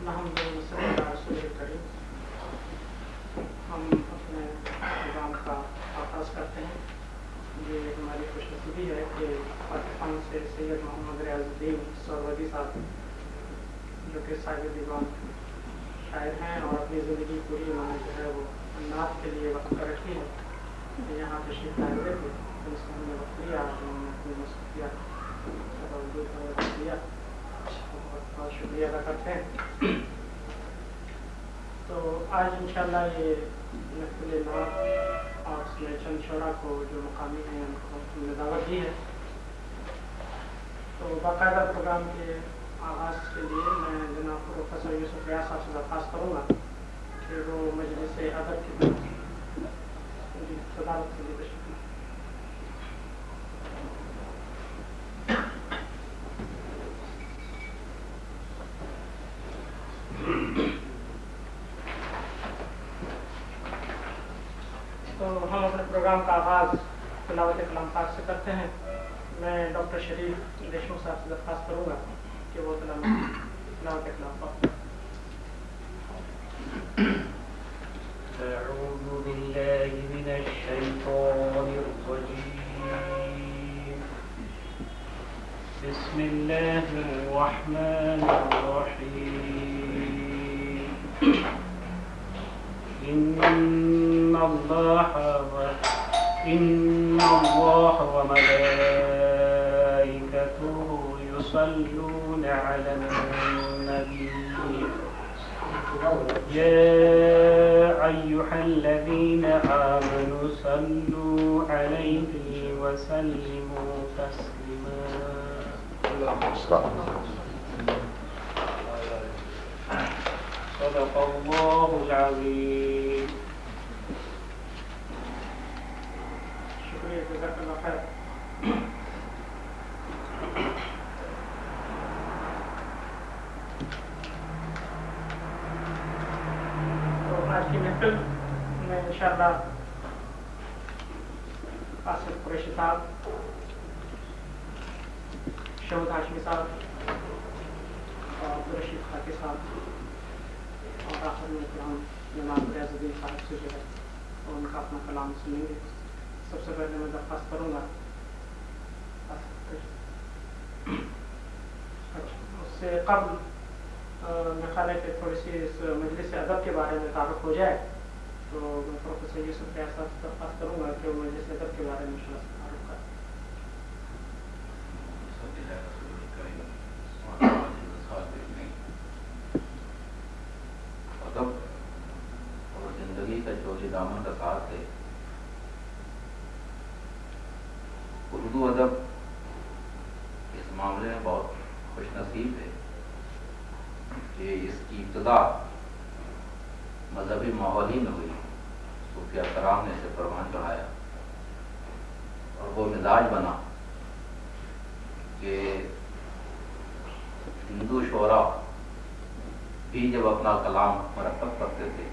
الحمد للہ رسول کریم. ہم اپنے پروگرام کا آغاز کرتے ہیں. یہ ہماری خوش نصیبی ہے کہ پاکستان سے سید محمد ریاض الدین سہروردی صاحب جو کہ صاحب دیوان شاعر ہیں اور اپنی زندگی پوری انہوں نے جو ہے وہ نعت کے لیے وقت کر رکھی ہے. یہاں تشریف لائے ہوئے تھے تو اس میں ہم نے وقت لیا اور انہوں نے اپنی مصروفیات دیا. بہت بہت شکریہ ادا کرتے ہیں. تو آج انشاءاللہ یہ محفل نعت اور اس میں چند شعراء کو جو مقامی ہیں ان کو ہم نے دعوت دی ہے. تو باقاعدہ پروگرام کے آغاز کے لیے میں جناب پروفیسر یوسف ریاض صاحب سے درخواست کروں گا کہ وہ مجلس ادب کی صدارت کے لیے تشریف لائیں. تو ہم اپنے پروگرام کا آغاز تلاوت کلام پاک سے کرتے ہیں. میں ڈاکٹر شریف دیشمکھ صاحب سے درخواست کروں گا کہ وہ تلاوت کلام پاک. أعوذ بالله من الشيطان الرجيم. بسم الله الرحمن الرحيم. إن الله وملائكته يصلون على النبي يا أيها الذين آمنوا صلوا عليه وسلموا تسليما. صدق الله العظيم. شکریہ, جزاک اللہ خیر. تو آج کی محفل میں انشاءاللہ آصف قریشی صاحب, شہود ہاشمی صاحب اور عبدالرشید خاکی صاحب اور آخر میں کرام جناب ریاض الدین صاحب سے جو ہے اور ان کا اپنا کلام سنیں گے. سب سے پہلے میں درخواست کروں گا اس سے قبل میں خیال ہے کہ تھوڑی سی اس مجلس ادب کے بارے میں تعارف ہو جائے. تو میں پروفیسر یوسف ریاض صاحب سے درخواست کروں گا کہ وہ مجلس ادب کے بارے میں تعارف کریں. ادب اور زندگی کا جو دامن کا ساتھ ہے, اردو ادب اس معاملے میں بہت خوش نصیب ہے کہ اس کی ابتدا مذہبی ماحول ہی میں ہوئی. صوفیہ کرام نے اسے پروان چڑھایا اور وہ مزاج بنا کہ ہندو شعراء بھی جب اپنا کلام مرتب کرتے تھے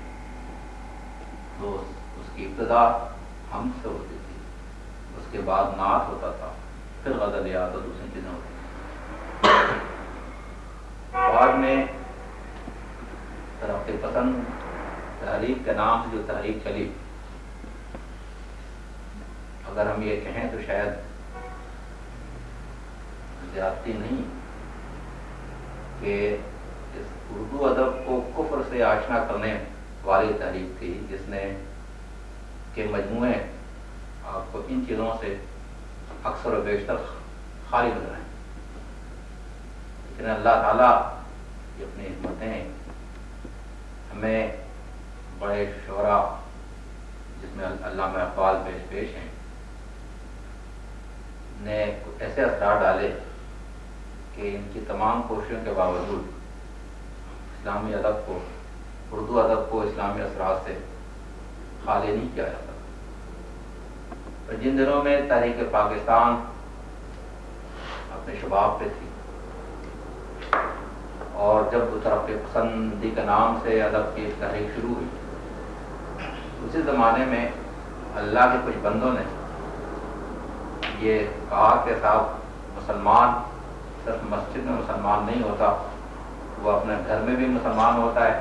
تو اس کی ابتدا حمد سے ہوتی تھی, اس کے بعد نعت ہوتا تھا, پھر غزل یاد اور دوسری چیزیں ہوتی تھیں. بعد میں ترقی پسند تحریک کے نام سے جو تحریک چلی, اگر ہم یہ کہیں تو شاید زیادتی نہیں کہ اس اردو ادب کو کفر سے آشنا کرنے والی تحریک تھی جس نے کہ مجموعے آپ کو ان چیزوں سے اکثر و بیشتر خالی نظر آئیں. لیکن اللہ تعالیٰ کی اپنی حکمتیں ہمیں بڑے شعراء جس میں علامہ اقبال پیش ہیں نے ایسے اثرات ڈالے کہ ان کی تمام کوششوں کے باوجود اسلامی ادب کو, اردو ادب کو اسلامی اثرات سے خالی نہیں کیا جاتا. تو جن دنوں میں تحریک پاکستان اپنے شباب پہ تھی اور جب ترقی پسندی کے نام سے ادب کی تحریک شروع ہوئی, اسی زمانے میں اللہ کے کچھ بندوں نے یہ کہا کہ صاحب مسلمان صرف مسجد میں مسلمان نہیں ہوتا وہ اپنے گھر میں بھی مسلمان ہوتا ہے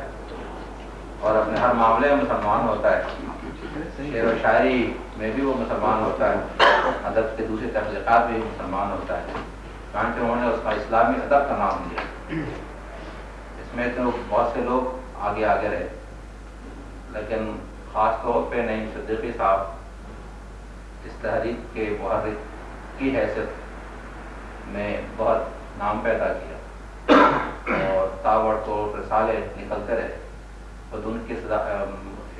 اور اپنے ہر معاملے میں مسلمان ہوتا ہے، شعر و شاعری میں بھی وہ مسلمان ہوتا ہے، ادب کے دوسری تخلیقات میں بھی مسلمان ہوتا ہے، چنانچہ انہوں نے اس کا اسلامی ادب کا نام دیا۔ اس میں تو بہت سے لوگ آگے رہے، لیکن خاص طور پہ نعیم صدیقی صاحب اس تحریک کے محرک کی حیثیت میں بہت نام پیدا کیا اور تابڑ توڑ رسالے نکلتے رہے۔ خود ان کی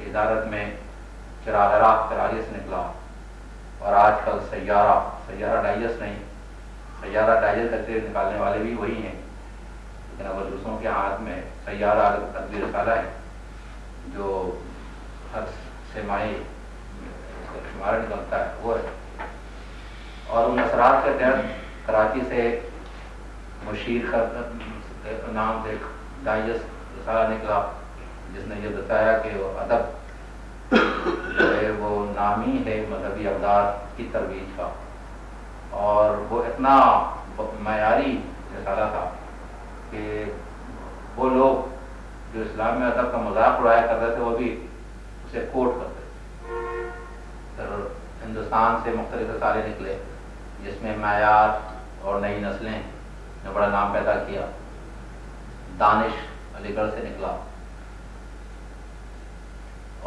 ادارت میں چراغ راہ کراگی سے نکلا، اور آج کل سیارہ ڈائجسٹ نہیں، سیارہ ڈائجسٹ تقریر نکالنے والے بھی وہی ہیں، لیکن اگر دوسروں کے ہاتھ میں سیارہ ادبی رسالہ ہے جو ہر سماعی اس کا شمار نکلتا ہے وہ ہے۔ اور ان اثرات کے تحت کراچی سے مشیر نام سے ایک ڈائجسٹ رسالہ نکلا جس نے یہ بتایا کہ وہ ادب جو ہے وہ نامی ہے مذہبی اقدار کی ترویج کا، اور وہ اتنا معیاری رسالہ تھا کہ وہ لوگ جو اسلام میں ادب کا مذاق اڑایا کرتے تھے وہ بھی اسے کوٹ کرتے۔ پھر ہندوستان سے مختلف رسالے نکلے جس میں معیار اور نئی نسلیں نے بڑا نام پیدا کیا، دانش علی گڑھ سے نکلا،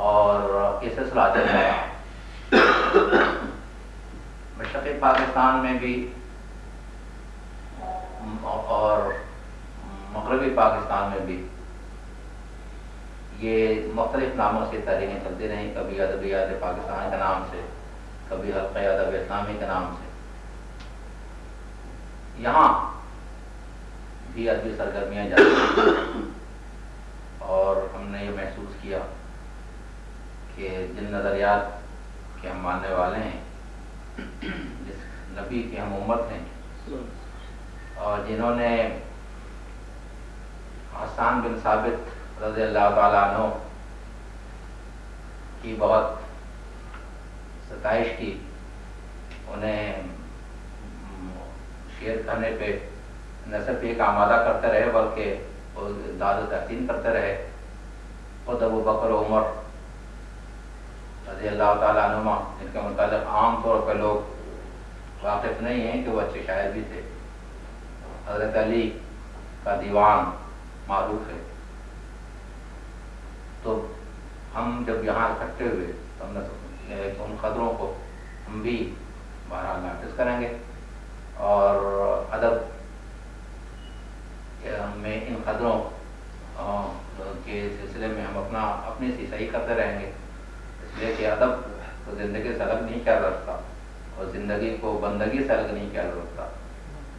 اور یہ سلسلہ چل رہا۔ مشرقی پاکستان میں بھی اور مغربی پاکستان میں بھی یہ مختلف ناموں سے تحریریں چلتی رہیں، کبھی ادبیات پاکستان کے نام سے، کبھی حلقہ ادب اسلامی کے نام سے۔ یہاں بھی ادبی سرگرمیاں جاری ہیں، اور ہم نے یہ محسوس کیا کہ جن نظریات کے ہم ماننے والے ہیں، جس نبی کی ہم امت ہیں، اور جنہوں نے حسان بن ثابت رضی اللہ تعالیٰ عنہ کی بہت ستائش کی، انہیں شعر کہنے پہ نہ صرف ایک آمادہ کرتے رہے بلکہ وہ داد و تحسین کرتے رہے۔ خود ابو بکر و عمر رضی اللہ تعالیٰ عنہما، جن کے متعلق عام طور پہ لوگ واقف نہیں ہیں کہ وہ اچھے شاعر بھی تھے، حضرت علی کا دیوان معروف ہے۔ تو ہم جب یہاں اکٹھے ہوئے تو ہم نے ان قدروں کو ہم بھی بہرحال نافذ کریں گے، اور ادب میں ان قدروں کے سلسلے میں ہم اپنی سی صحیح کرتے رہیں گے، اس لیے کہ ادب تو زندگی سے الگ نہیں کیا رکھتا اور زندگی کو بندگی سے الگ نہیں کیا رکھتا۔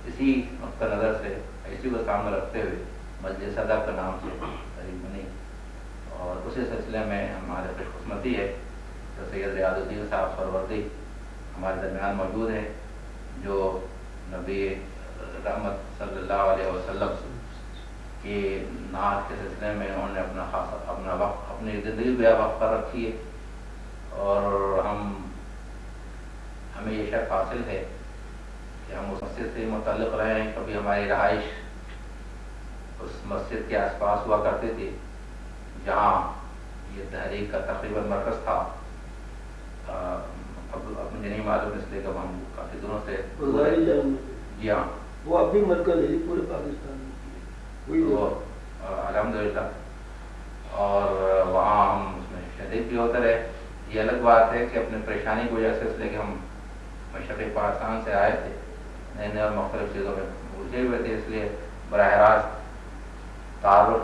اسی نقطہ نظر سے اسی کو سامنے رکھتے ہوئے مجلس ادب کے نام سے تحریک بنی، اور اسی سلسلے میں ہمارے خوش قسمتی ہے کہ سید ریاض الدین صاحب سروردی ہمارے درمیان موجود ہیں، جو نبی رحمت صلی اللہ علیہ وسلم کی نعت کے سلسلے میں انہوں نے اپنا وقت، اپنی زندگی بھی وقف کر رکھی ہے، اور ہمیں یہ شرف حاصل ہے کہ ہم اس مسجد سے متعلق رہے ہیں۔ کبھی ہماری رہائش اس مسجد کے آس پاس ہوا کرتی تھی جہاں یہ تحریک کا تقریباً مرکز تھا۔ اب مجھے نہیں معلوم، اس لیے کہ ہم کافی دنوں سے جی ہاں وہ اب بھی مرکز ہے پورے پاکستان میں، تو الحمدللہ، اور وہاں ہم اس میں شریک بھی ہوتے رہے۔ یہ الگ بات ہے کہ اپنی پریشانی کی وجہ سے، اس لیے کہ ہم مشرقی پاکستان سے آئے تھے، نئے نئے اور مختلف چیزوں میں الجھے ہوئے تھے، اس لیے براہ راست تعارف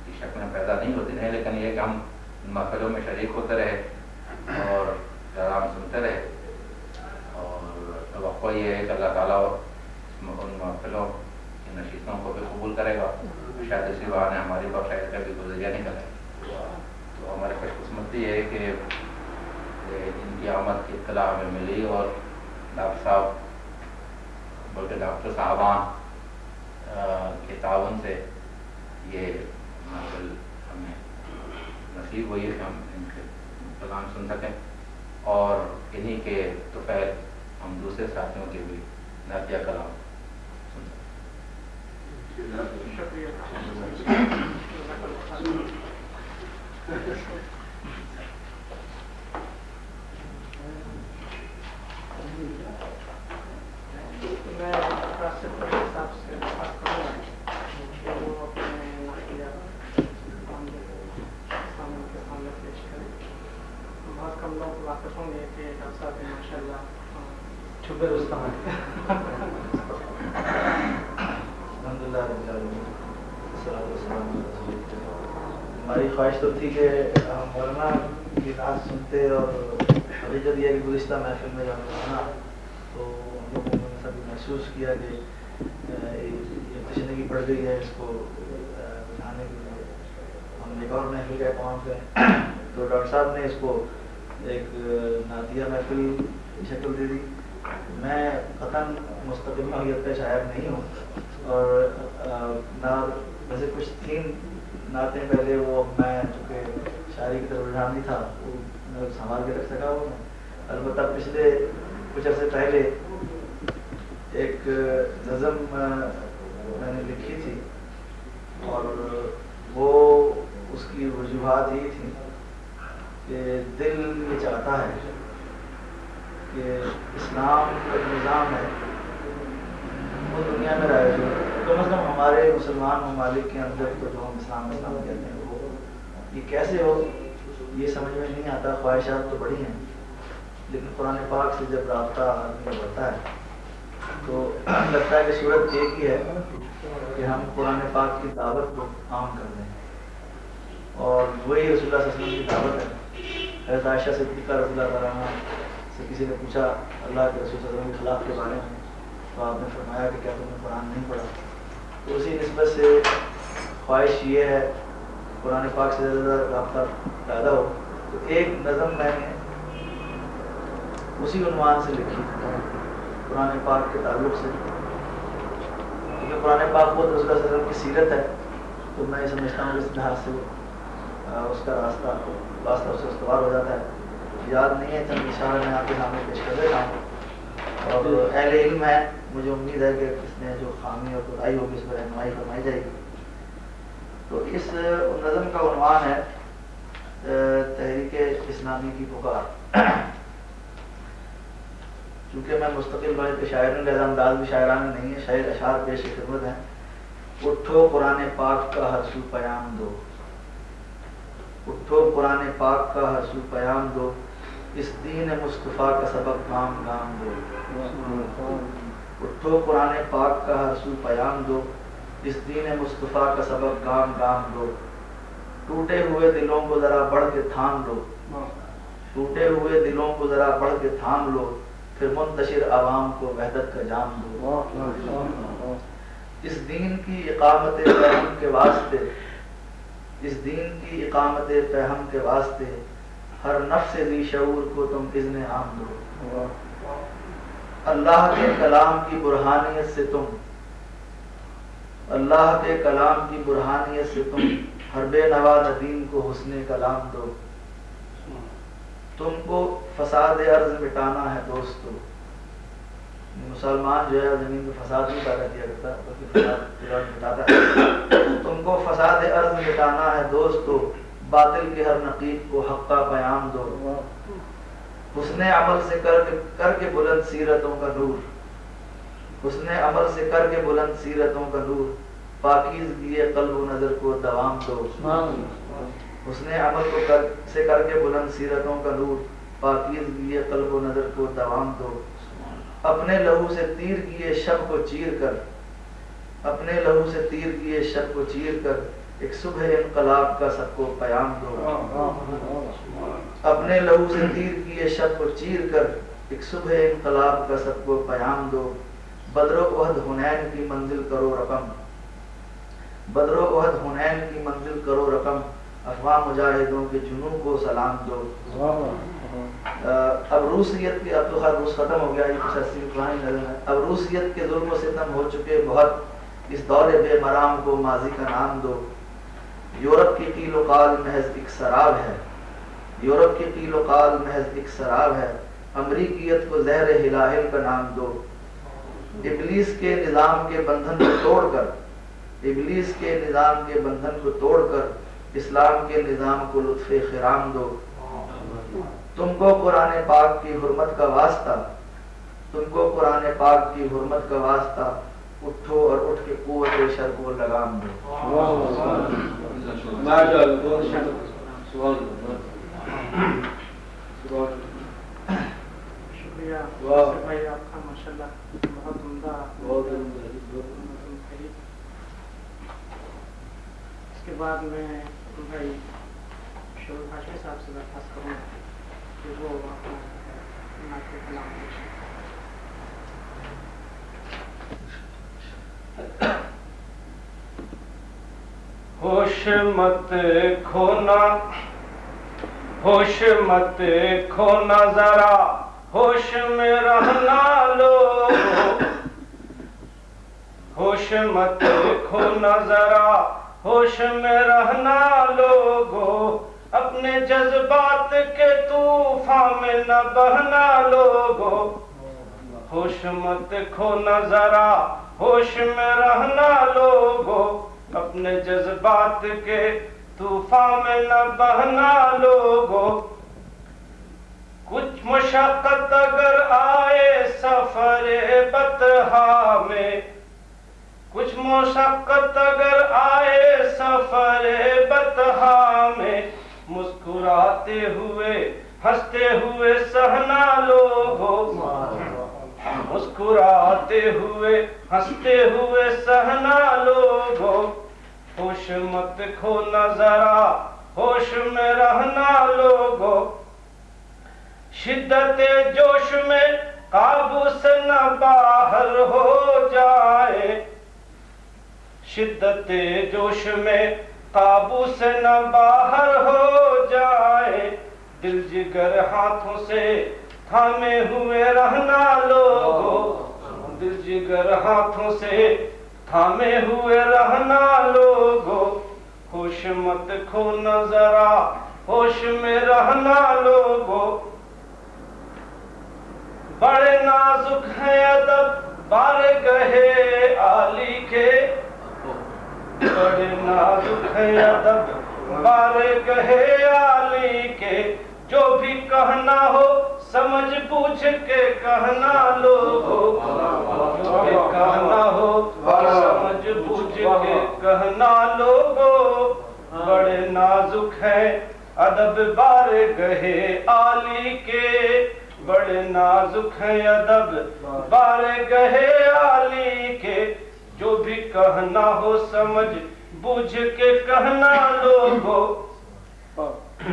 کی شکلیں پیدا نہیں ہوتی رہیں، لیکن یہ کہ ہم ان محفلوں میں شریک ہوتے رہے اور پیغام سنتے رہے، اور توقع یہ ہے کہ اللہ تعالیٰ ان محفلوں کی نشستوں کو بھی قبول کرے گا، شاید اسی بہانے ہماری بخشائش کا بھی گزریہ نکلے۔ تو ہماری خوش قسمتی ہے کہ ان کی آمد کی اطلاع ہمیں ملی، اور ڈاکٹر صاحب بلکہ ڈاکٹر صاحبان کے تعاون سے یہ محفل ہمیں نصیب ہوئی ہے کہ ہم ان کے پیغام سن سکیں، اور انہی کے طفیل ہم دوسرے ساتھیوں کے بھی نعتیہ کلام سن سکیں۔ شکریہ. میں راستے پر صاحب سے بات کروں گا کہ وہ اپنے نظریہ سامنے کے سامنے پیش کریں. بہت کم لوگ واقف ہوں گے کہ ڈاکٹر صاحب ماشاء اللہ چھپے رستم ہیں. الحمدللہ رب العالمین والصلاۃ والسلام علی رسول اللہ. ہماری خواہش تو تھی کہ ہم مولانا کی نعت سنتے اور حقیقت یہ کہ گزشتہ محفل میں جب مولانا تو ہم لوگوں نے سبھی محسوس کیا کہ یہ تشنگی پڑ گئی ہے اس کو بٹھانے کے لیے. ہم ایک اور محفل کا اہتمام کریں تو ڈاکٹر صاحب نے اس کو ایک نعتیہ محفل کی شکل دے دی. میں قطعاً مستقل نوعیت کا شاعر نہیں ہوں اور نہ ویسے کچھ تھیں نعتیں پہلے وہ میں چونکہ شاعری کی طرف رجحان نہیں تھا وہ میں سنبھال کے رکھ سکا ہوں. البتہ پچھلے کچھ عرصے پہلے ایک نظم میں نے لکھی تھی اور وہ اس کی وجوہات یہ تھیں کہ دل یہ چاہتا ہے کہ اسلام کا نظام ہے وہ دنیا میں رائج ہو. کم از کم ہمارے مسلمان ممالک کے اندر تو جو ہم اسلام کہتے ہیں وہ یہ کیسے ہو یہ سمجھ میں نہیں آتا. خواہشات تو بڑی ہیں لیکن قرآن پاک سے جب رابطہ آدمی کا بڑھتا ہے تو لگتا ہے کہ صورت ایک ہی ہے کہ ہم قرآن پاک کی دعوت کو عام کر دیں اور وہی رسول اللہ صلی اللہ علیہ وسلم کی دعوت ہے. حضرت عائشہ صدیقہ رضی اللہ تعالیٰ عنہ سے کسی نے پوچھا اللہ کے رسول صلی اللہ علیہ وسلم کے خلاف کے بارے میں تو آپ نے فرمایا کہ کیا تم نے قرآن نہیں پڑھا. تو اسی نسبت سے خواہش یہ ہے قرآن پاک سے زیادہ رابطہ پیدا ہو. تو ایک نظم میں نے اسی عنوان سے لکھی قرآن پاک کے تعلق سے کیونکہ قرآن پاک خود رسول اللہ صلی اللہ علیہ وسلم کی سیرت ہے تو میں یہ سمجھتا ہوں کہ اس لحاظ سے اس کا راستہ اس سے استوار ہو جاتا ہے. یاد نہیں ہے چند اشارہ میں آپ کے سامنے پیش کر دیتا ہوں اور اہل علم ہے مجھے امید ہے کہ اس نے جو خامی اور کوتاہی ہوگی اس پر رہنمائی فرمائی جائے گی. تو اس نظم کا عنوان ہے تحریک اسلامی کی پکار. چونکہ میں مستقل نوعیت کے شاعر ہوں لہذا انداز بھی شاعرانہ نہیں ہے. شاعر اشعار پیش خدمت ہیں. اٹھو قرآن پاک کا ہر سو پیام دو, اٹھو قرآن پاک کا ہر سو پیام دو, اس دین مصطفیٰ کا سبق گام گام دو. اٹھو قرآن پاک کا ہر سو پیام دو, اس دین مصطفیٰ کا سبق گام گام دو. ٹوٹے ہوئے دلوں کو ذرا بڑھ کے تھام لو, ٹوٹے ہوئے دلوں کو ذرا بڑھ کے تھام لو, پھر منتشر عوام کو وحدت کا جام دو. اس دین کی اقامت فہم کے واسطے, اس دین کی اقامت فہم کے واسطے ہر نفس ذی شعور کو تم اذن عام دو. اللہ کے کلام کی برہانیت سے تم, اللہ کے کلام کی برہانیت سے تم ہر بے نوا ندیم کو حسن کلام دو. تم کو فساد ارض مٹانا ہے دوستو, مسلمان جو ہے زمین میں فساد نہیں پیدا کیا کرتا بلکہ فساد مٹاتا ہے. تم کو فساد ارض مٹانا ہے دوستو, باطل کے ہر نقیب کو حق کا پیام دو. حسن عمل سے کر کے بلند سیرتوں کا نور, حسن عمل سے کر کے بلند سیرتوں کا نور, پاکیزگی قلب و نظر کو دوام دو. حسن عمل کو سے کر کے بلند سیرتوں کا نور, پاکیزگی قلب و نظر کو دوام دو. اپنے لہو سے تیر کیے شب کو چیر کر, اپنے لہو سے تیر کیے شب کو چیر کر ایک صبح انقلاب کا سب کو پیام دو. اپنے لہو سے تیر کیے شب کو چیر کر ایک صبح انقلاب کا سب کو پیام دو. بدر و احد حنین کی منزل کرو رقم, بدر و احد حنین کی منزل کرو رقم, افواہ مجاہدوں کے جنوں کو سلام دو. اب روسیت کے, اب تو خیر روس ختم ہو گیا, یہ کچھ اصلی پرانی نظر ہے. اب روسیت کے ظلم و ستم ہو چکے بہت, اس دور بے مرام کو ماضی کا نام دو. یورپ کی قیل و قال محض ایک سراب ہے, یورپ کی قیل و قال محض ایک سراب ہے, امریکیت کو زہر ہلاہل کا نام دو. ابلیس کے نظام کے بندھن کو توڑ کر, ابلیس کے نظام کے بندھن کو توڑ کر اسلام کے نظام کو لطف خرام دو. تم کو قرآن پاک کی حرمت کا واسطہ، تم کو قرآن پاک کی حرمت کا واسطہ، اٹھو اور اٹھ کے قوت شر کو لگام دو. شکریہ بھائی آپ کا، ماشاءاللہ بہت عمدہ. اس کے بعد میں بھائی شعیب ہاشمی صاحب سے درخواست کروں کہ وہ اپنا نعت کلام پیش ہوش مت کھونا، ہوش مت کھونا ذرا، ہوش میں رہنا لوگو. ہوش مت کھونا ذرا، ہوش میں رہنا لوگو. اپنے جذبات کے طوفان میں نہ بہنا لوگو. ہوش مت کھونا ذرا، ہوش میں رہنا لوگو. اپنے جذبات کے طوفان میں نہ بہنا لوگو. کچھ مشقت اگر آئے سفر بطحا میں، کچھ مشقت اگر آئے سفر بطحا میں، مسکراتے ہوئے ہنستے ہوئے سہنا لوگو. مسکراتے ہوئے ہنستے ہوئے سہنا لوگو. ہوش مت کھونا ذرا، ہوش میں رہنا لوگو. شدت جوش میں قابو سے نہ باہر ہو جائے، شدت جوش میں قابو سے نہ باہر ہو جائے. دل جگر ہاتھوں سے تھامے ہوئے رہنا لوگو. دل جگر ہاتھوں سے تھامے ہوئے رہنا لوگو. ہوش مت کھونا ذرا، ہوش میں رہنا لوگو. بڑے نازک ہیں ادب بارگاہ عالی کے، بڑے نازک ہیں ادب بارگاہ عالی کے. جو بھی کہنا ہو سمجھ بوجھ کے کہنا لوگو. جو بھی کہنا ہو سمجھ بوجھ کے کہنا لوگو. بڑے نازک ہیں ادب بارگاہ عالی کے، بڑے نازک ہیں ادب بارگاہ عالی کے. جو بھی کہنا ہو سمجھ بوجھ کے کہنا لوگو.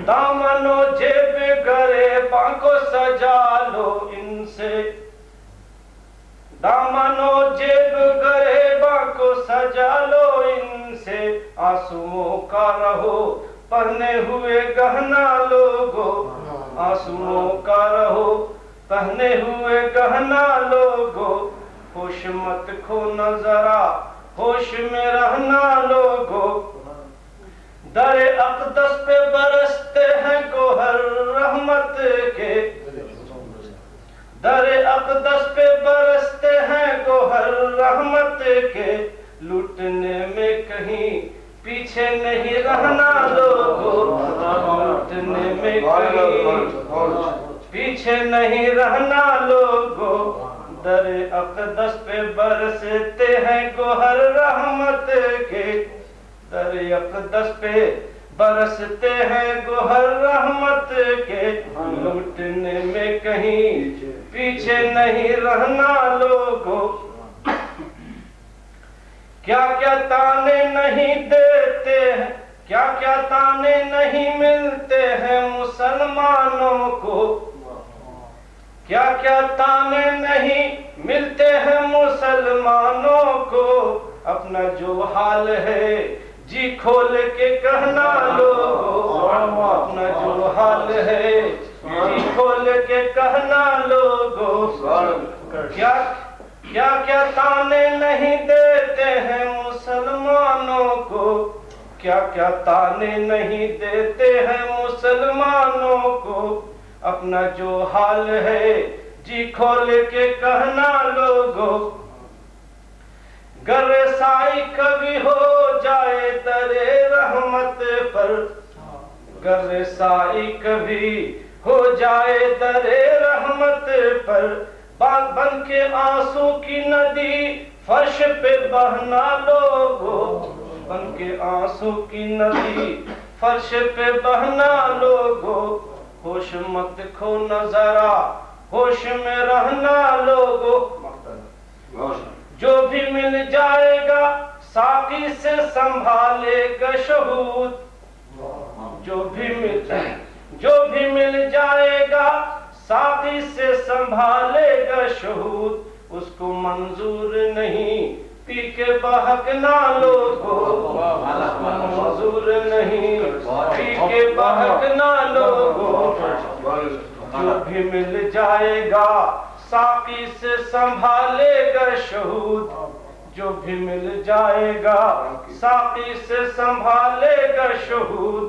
دامن و جیب گریباں کو سجا لو ان سے، دامن و جیب گریباں کو سجا لو ان سے. آنسوؤں کا رہو پہنے ہوئے گہنا لوگو. آنسوؤں کا رہو پہنے ہوئے گہنا لوگو. ہوش مت کھونا ذرا، ہوش میں رہنا لوگو. در اقدس پہ برستے ہیں گوہر رحمت کے، در اقدس پہ برستے ہیں گوہر رحمت کے. لوٹنے میں کہیں پیچھے نہیں رہنا لوگو. لوٹنے میں کہیں پیچھے نہیں رہنا لوگو. در اقدس پہ برستے ہیں گوہر رحمت کے، در اقدس پہ برستے ہیں گوہر رحمت کے. لوٹنے میں کہیں پیچھے نہیں رہنا لوگو. کیا کیا تانے نہیں دیتے ہیں، کیا کیا تانے نہیں ملتے ہیں مسلمانوں کو. کیا کیا تانے نہیں ملتے ہیں مسلمانوں کو. اپنا جو حال ہے جی کھول کے کہنا لوگو. اپنا جو حال ہے جی کھول کے کہنا لوگو. کیا کیا کیا تانے نہیں دیتے ہیں مسلمانوں کو. کیا کیا تانے نہیں دیتے ہیں مسلمانوں کو. اپنا جو حال ہے جی کھول کے کہنا لوگو. گر رسائی کبھی ہو جائے درے رحمت پر، گر رسائی کبھی ہو جائے درے رحمت پر، بن کے آنسو کی ندی فرش پہ بہنا لوگو، بن کے آنسو کی ندی فرش پہ بہنا لوگو، ہوش مت کھو نظرا ہوش میں رہنا لوگو، جو بھی مل جائے گا ساقی سے سنبھالے گا شہود، جو بھی مل جائے گا ساقی سے سنبھالے گا شہود، اس کو منظور نہیں پی کے بہکنا لوگو، منظور نہیں پی کے بہکنا لوگو، جو بھی مل جائے گا ساقی سے سنبھالے گا شہود، جو بھی مل جائے گا ساقی سے سنبھالے گا شہود،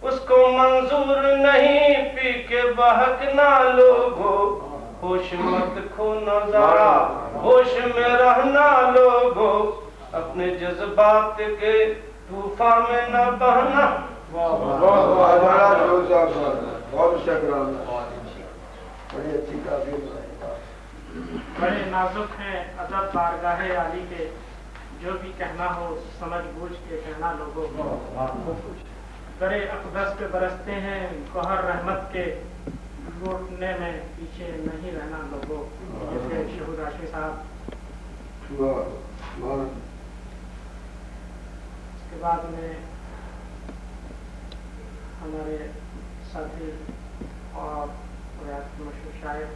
اس کو منظور نہیں پی کے بہکنا لوگو، ہوش مت کھو نظرا ہوش میں رہنا لوگو، اپنے جذبات کے طوفان میں نہ بہنا۔ بہت شکریہ، بڑی اچھی کافی بڑے نازک ہیں ادب بارگاہ عالی کے، جو بھی کہنا ہو سمجھ بوجھ کے کہنا لوگوں، درے اقدس پہ برستے ہیں گوہر رحمت کے، لوٹنے میں پیچھے نہیں رہنا لوگوں، جیسے شہود عاشق صاحب۔ اس کے بعد میں ہمارے ساتھی اور ریاست کے مشہور شاعر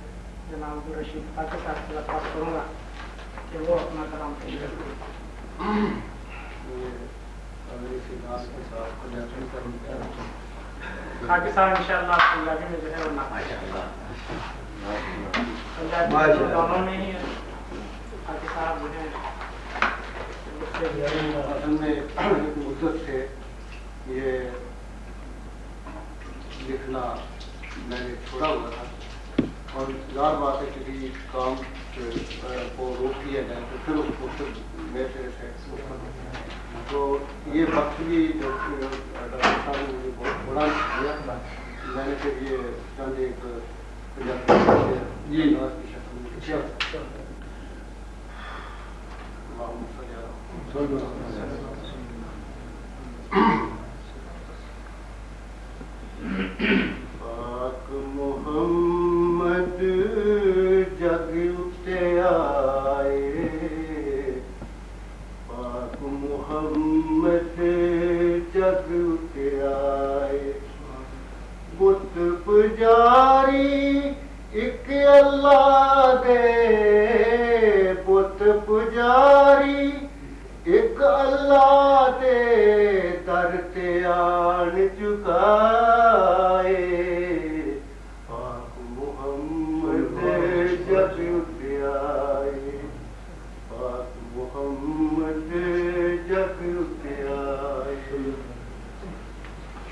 جناب عبدالرشید خاکی صاحب سے درخواست کروں گا کہ وہ اپنا کلام پیش کریں۔ خاکی صاحب انشاءاللہ پنجابی میں جو ہے وہ پنجابی دونوں میں ہی خاکی صاحب جو ہے اصل میں مدت سے یہ لکھنا میں نے چھوڑا ہوا تھا، اور انتظار بات ہے کسی کام کو روک دیا جائے تو پھر اس کو پھر میں سے تو یہ وقت بھی ڈاکٹر صاحب نے مجھے بہت بڑا دیا، میں نے پھر یہ چند ایک پنجابی کی شکل میں لکھا۔ پاک محمد جگ اٹھے آئے، پاک محمد جگ اٹھے آئے، بت پجاری ایک اللہ دے، بت پجاری ایک اللہ دے، در تے آن چکائے، پاک محمد جگ اٹھے آئے، پاک محمد جگ اٹھے آئے،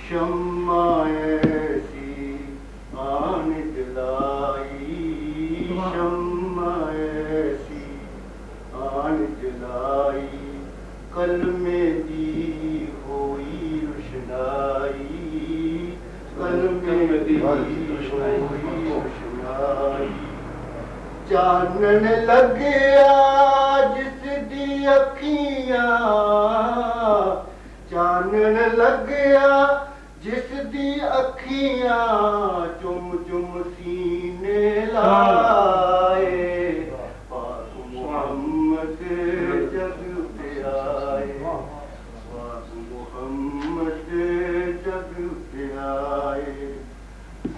شمع ایسی آن جلائی، شمع ایسی آن جلائی، کلمے دی ہوئی روشنائی، کلمے دی ہوئی روشنائی، چانن لگیا جس دی اکھیاں، چانن لگیا جس دی اکھیاں، چم چم سینے لائے، پاک محمد جگ اٹھے آئے، پاک محمد جگ اٹھے آئے،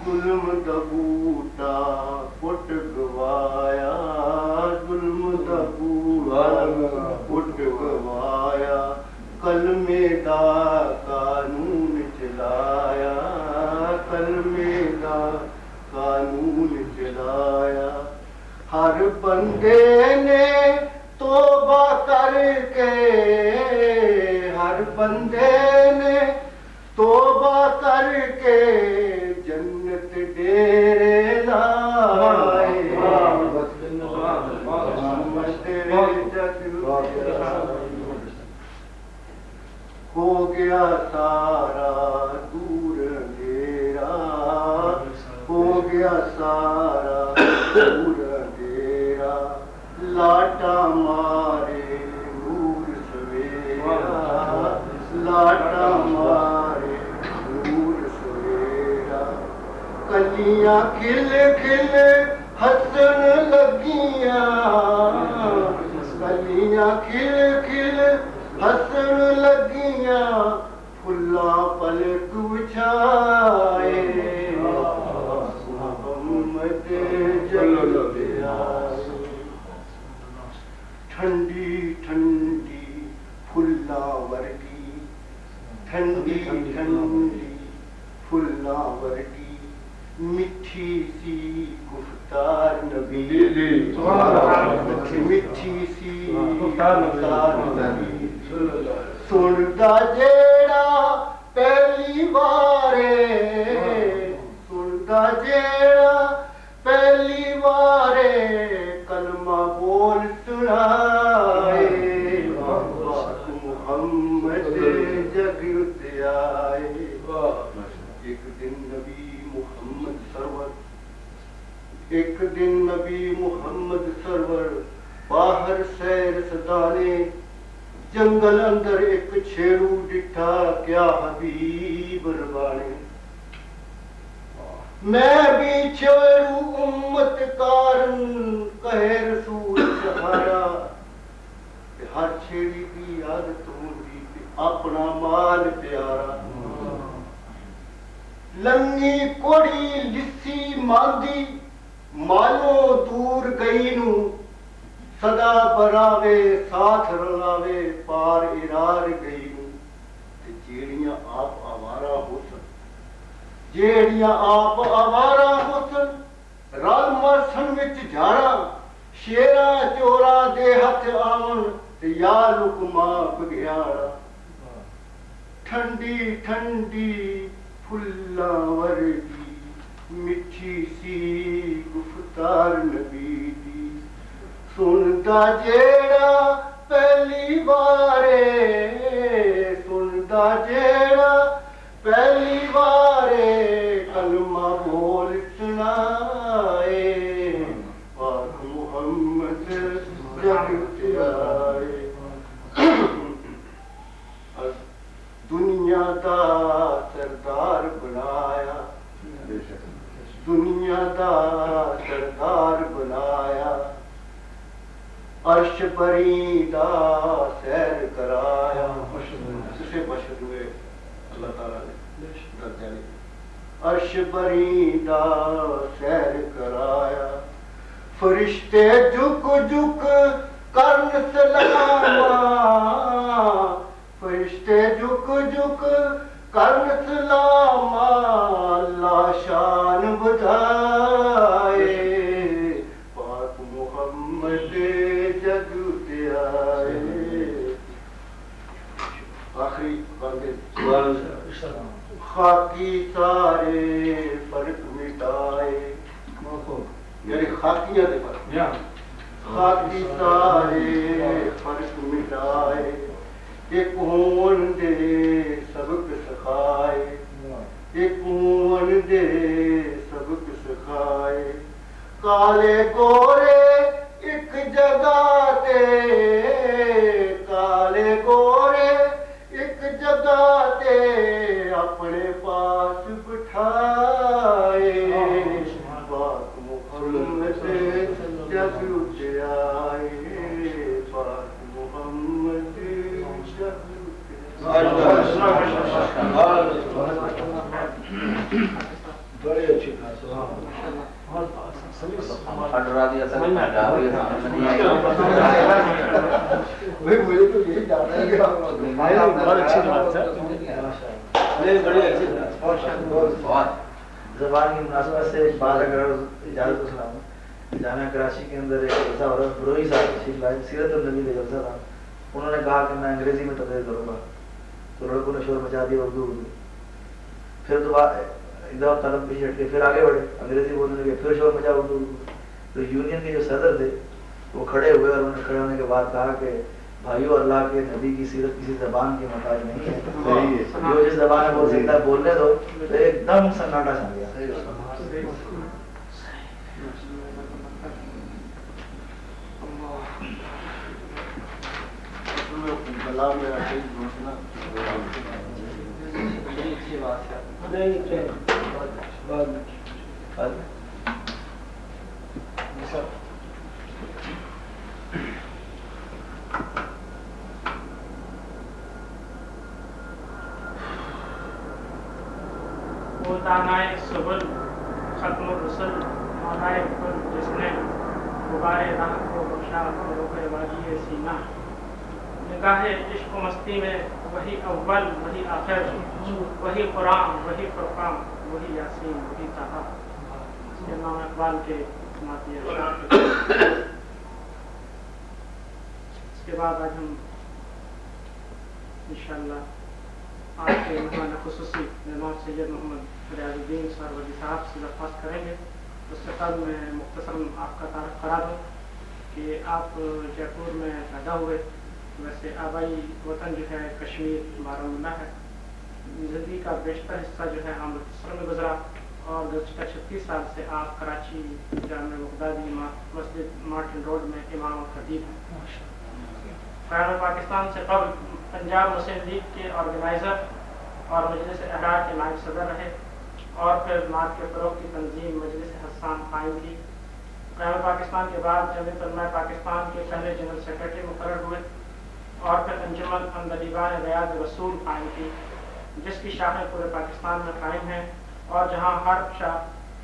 ظلم دا بوٹا پٹ گوایا، ظلم دا بوٹا پٹ گوایا، کلمے دا قانون چلایا، کلمے دا قانون چلایا، ہر بندے نے توبہ کر کے، ہر بندے نے توبہ کر کے جنت ڈیرے لائے، محمد جگ اٹھے آئے۔ سارا نور اندھیرا لاٹا مارے نور سویرا لاٹا مارے نور سویرا کلیاں کھل کھل ہسن لگیاں کلیاں کھل کھل ہسن لگیاں پھلا پلک بچھائے محمد جگ آئے ٹھنڈی ٹھنڈی پھلا ورگی ٹھنڈی ٹھنڈی پھلا ورگی میٹھی سی گفتار نبی میٹھی سی گفتار نبی سندا جیڑا پہلی بارے سندا جیڑا پہلی بارے کلمہ بول سنائے محمد جگ تے آئے ایک دن نبی محمد سرور ایک دن نبی محمد سرور باہر سیر سدانے جنگل اندر ایک چھیڑو ڈٹھا کیا حبیب ربانے میں بھی چھیڑو امت کارن کہے رسول سہارا ہر چھیڑی کی عادت ہوتی اپنا مال پیارا لنگی کوڑی لسی ماندی مالوں دور گئی نو صدا براوے ساتھ رلاوے پار ارار گئی نو جیڑیاں آپ آوارا ہو سن جیڑیاں آپ آوارا ہو سن رل مرسن وچ جھارا شیرا چورا دے ہتھ آون یا لکما بگیارا ٹھنڈی ٹھنڈی پھلا ورگی میٹھی سی گفتار نبی دی سندا جیڑا پہلی بارے سندا جیڑا پہلی بارے کلمہ بول سنائے پاک محمد جگ تے آئے دنیا دا سردار بنایا دنیا دا سردار بنایا عرش بری دا سیر کرایا اسے بشر ہوئے اللہ تعالیٰ نے درجہ لے عرش بری دا سیر کرایا فرشتے جھک جھک کرن سلاما فرشتے جھک جھک کرن سلاما اللہ شان بدھائے پاک محمد جگ تے آئے آخری بندے خاکی سارے فرق مٹائے یعنی خاکیاں دے فرق خاکی سارے فرق مٹائے ایک ہون دے سبق سکھائے ایک ہون دے سبق سکھائے کالے گورے ایک جگہ تے کالے گورے ایک جگہ تے اپنے پاس بٹھائے پاک محمد جگ تے آئے پاک محمد بڑے اچھی مجھے تو یہی جاننا ہے کہ زبان کی مناسبت سے ایک بات اگر اجازت کو سناؤں جامعہ کراچی کے اندر ایک جلسہ ہو رہا بروئی صاحب تشریف لائے سیرت النبی کا جلسہ تھا انہوں نے کہا کہ میں انگریزی میں تقریر کروں گا تو لڑکوں نے شور مچا دیا اردو پھر دوبارہ ادھر قدم پیچھے ہٹ کے پھر آگے بڑھے انگریزی بولنے لگے پھر شور مچا اردو تو یونین کے جو صدر تھے وہ کھڑے ہوئے اور انہوں نے کھڑے ہونے کے بعد کہا کہ بھائیو اللہ کے نبی کی سیرت کسی زبان کی محتاج نہیں ہے جو جس زبان میں بول سکتا ہے بولنے دو تو ایک دم سناٹا چھا گیا کلام میرا صحیح سنا اچھی بات ہے. بعد میں سر وہ دانائے سبل ختم الرسل مولائے کل جس نے غبارے راہ کو بخشا اور روحے وادی سینہ. نگاہ عشق و مستی میں وہی اول وہی آخر وہی قرآن وہی فرقان وہی یاسین وہی طہا. اس کے نام اقبال کے سماعتی اشعار. اس کے بعد آج ہم انشاءاللہ آپ کے مہمان خصوصی جناب سید محمد ریاض الدین سہروردی صاحب سے درخواست کریں گے. اس سے قبل میں مختصراً آپ کا تعارف کرا دوں کہ آپ جے پور میں پیدا ہوئے. ویسے آبائی وطن جو ہے کشمیر بارہمولہ ہے. زندگی کا بیشتر حصہ جو ہے امرتسر میں گزرا اور گزشتہ 36 سال سے آپ کراچی جامع بغدادی مسجد مارٹن روڈ میں امام و خطیب ہیں. قیام پاکستان سے قبل پنجاب مسلم لیگ کے آرگنائزر اور مجلس احرار کے نائب صدر رہے اور پھر نعت کے فروغ کی تنظیم مجلس حسان قائم کی. قیام پاکستان کے بعد جمعیت علماء پاکستان کے پہلے جنرل سیکرٹری مقرر ہوئے اور پھر انجمن عندلیبان ریاض رسول قائم کی جس کی شاخیں پورے پاکستان میں قائم ہیں اور جہاں ہر شاخ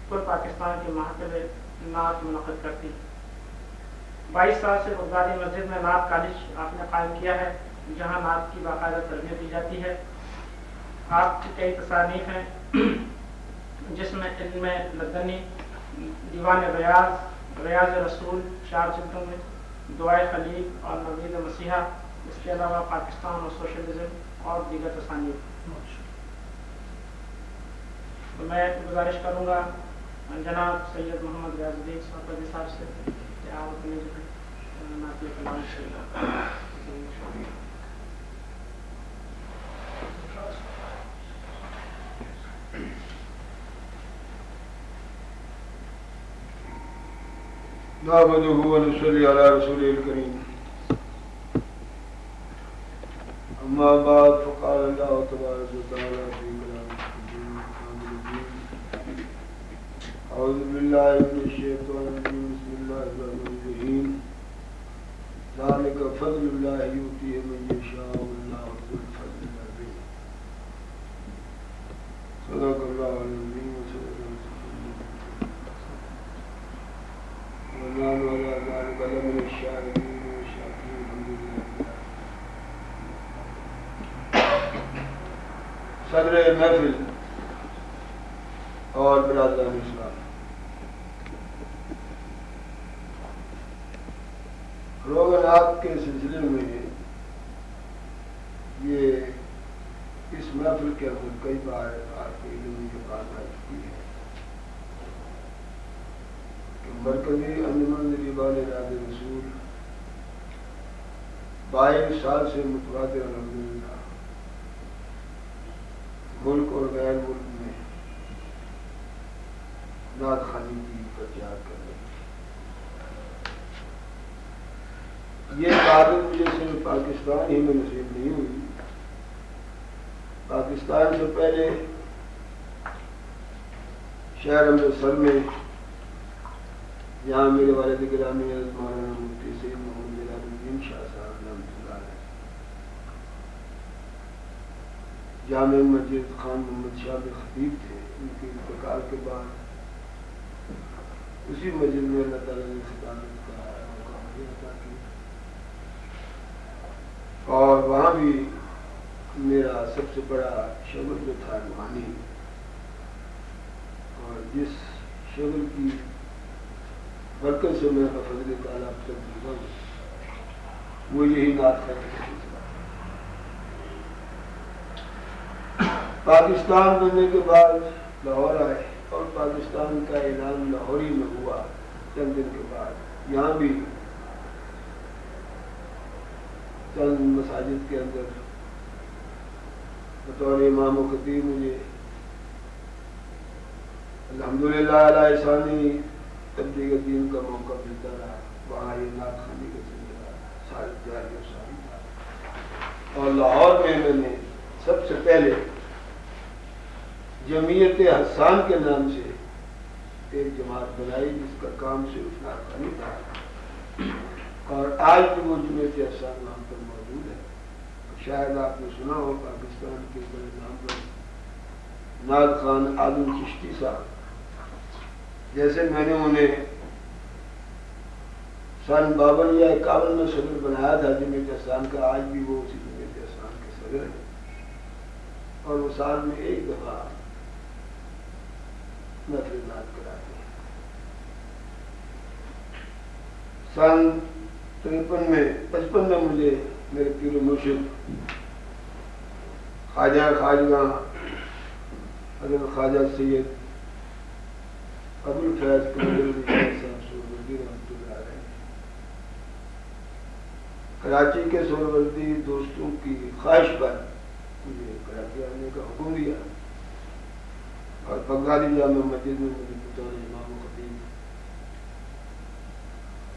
پورے پاکستان کے محافل نعت منعقد کرتی. 22 سال سے بغدادی مسجد میں نعت کالج آپ نے قائم کیا ہے جہاں نعت کی باقاعدہ تربیت دی جاتی ہے. آپ کی کئی تصانیف ہیں جس میں علم لدنی دیوان ریاض رسول 4 جلدوں میں دعائے خلیل اور نوید مسیحا. اس کے علاوہ پاکستان اور سوشلزم اور دیگر تصانیف. تو میں گزارش کروں گا جناب سید محمد ریاض الدین سہروردی صاحب سے کہ آپ اپنے جو ہے نعت کلام نحمده ونصلي على رسوله الكريم. أما بعد فقال الله تبارك وتعالى في كلامه القديم أعوذ بالله من الشيطان الرجيم بسم الله الرحمن الرحيم ذلك فضل الله يؤتيه من يشاء والله ذو الفضل العظيم. صدق الله العظيم وصدق ونحن على ذلك لمن الشاهدين والشاكرين الحمد لله. صدر محفل اور برادران اسلام، فروغ نعت کے سلسلے میں یہ اس محفل کے اندر کئی بار آپ کو علم کی بات آ چکی ہے کہ مرکزی انجمن دیوان ریاض رسول 22 سال سے متواتر الحمدللہ ملک اور غیر ملک میں نعت خوانی کی پرچار کر رہے ہیں. یہ تعریف مجھے صرف پاکستان ہی میں نصیب نہیں ہوئی. پاکستان سے پہلے شہر امرتسر میں جہاں میرے والد گرامی حضرت مولانا مفتی سید محمد جلال الدین شاہ صاحب رحمۃ اللہ علیہ جامع مسجد خان محمد شاہ میں خطیب تھے. ان کے انتقال کے بعد اسی مسجد میں اللہ تعالیٰ نے خطابت کا موقع مجھے عطا کیا اور وہاں بھی میرا سب سے بڑا شغل جو تھا روحانی اور جس شغل کی برکت سے میں فضل تعالیٰ اب تک جڑا ہوں وہ یہی نعت کا سلسلہ. پاکستان بننے کے بعد لاہور آئے اور پاکستان کا اعلان لاہور ہی میں ہوا. چند دن کے بعد یہاں بھی چند مساجد کے اندر بطور امام و خطیب مجھے الحمدللہ علی ثانی تبلیغ دین کا موقع ملتا رہا. وہاں یہ نعت خوانی کا سلسلہ سال جاری و ساری تھا. اور لاہور میں میں نے سب سے پہلے جمعیت حسان کے نام سے ایک جماعت بنائی جس کا کام صرف نعت خوانی تھا، اور آج بھی وہ جمعیت حسان وہاں پر موجود ہے۔ شاید آپ نے سنا ہو پاکستان کے بڑے نام پر نعت خان عالم چشتی صاحب، جیسے میں نے انہیں سن 52 یا 51 میں صدر بنایا تھا جمعیت حسان کا، آج بھی وہ اسی جمعیت حسان کے صدر ہیں، اور وہ سال میں ایک دفعہ نقل نعت کراتے ہیں۔ سن 55 میں مجھے میرے پیر و مرشد خواجہ خواجگاں حضرت خواجہ سید ابوالفیض صاحب سہروردی رحمۃ اللہ علیہ کراچی کے سہروردی دوستوں کی خواہش پر مجھے کراچی آنے کا حکم دیا، اور بنگالی جامع مسجد میں مجھے بطور امام و خطیب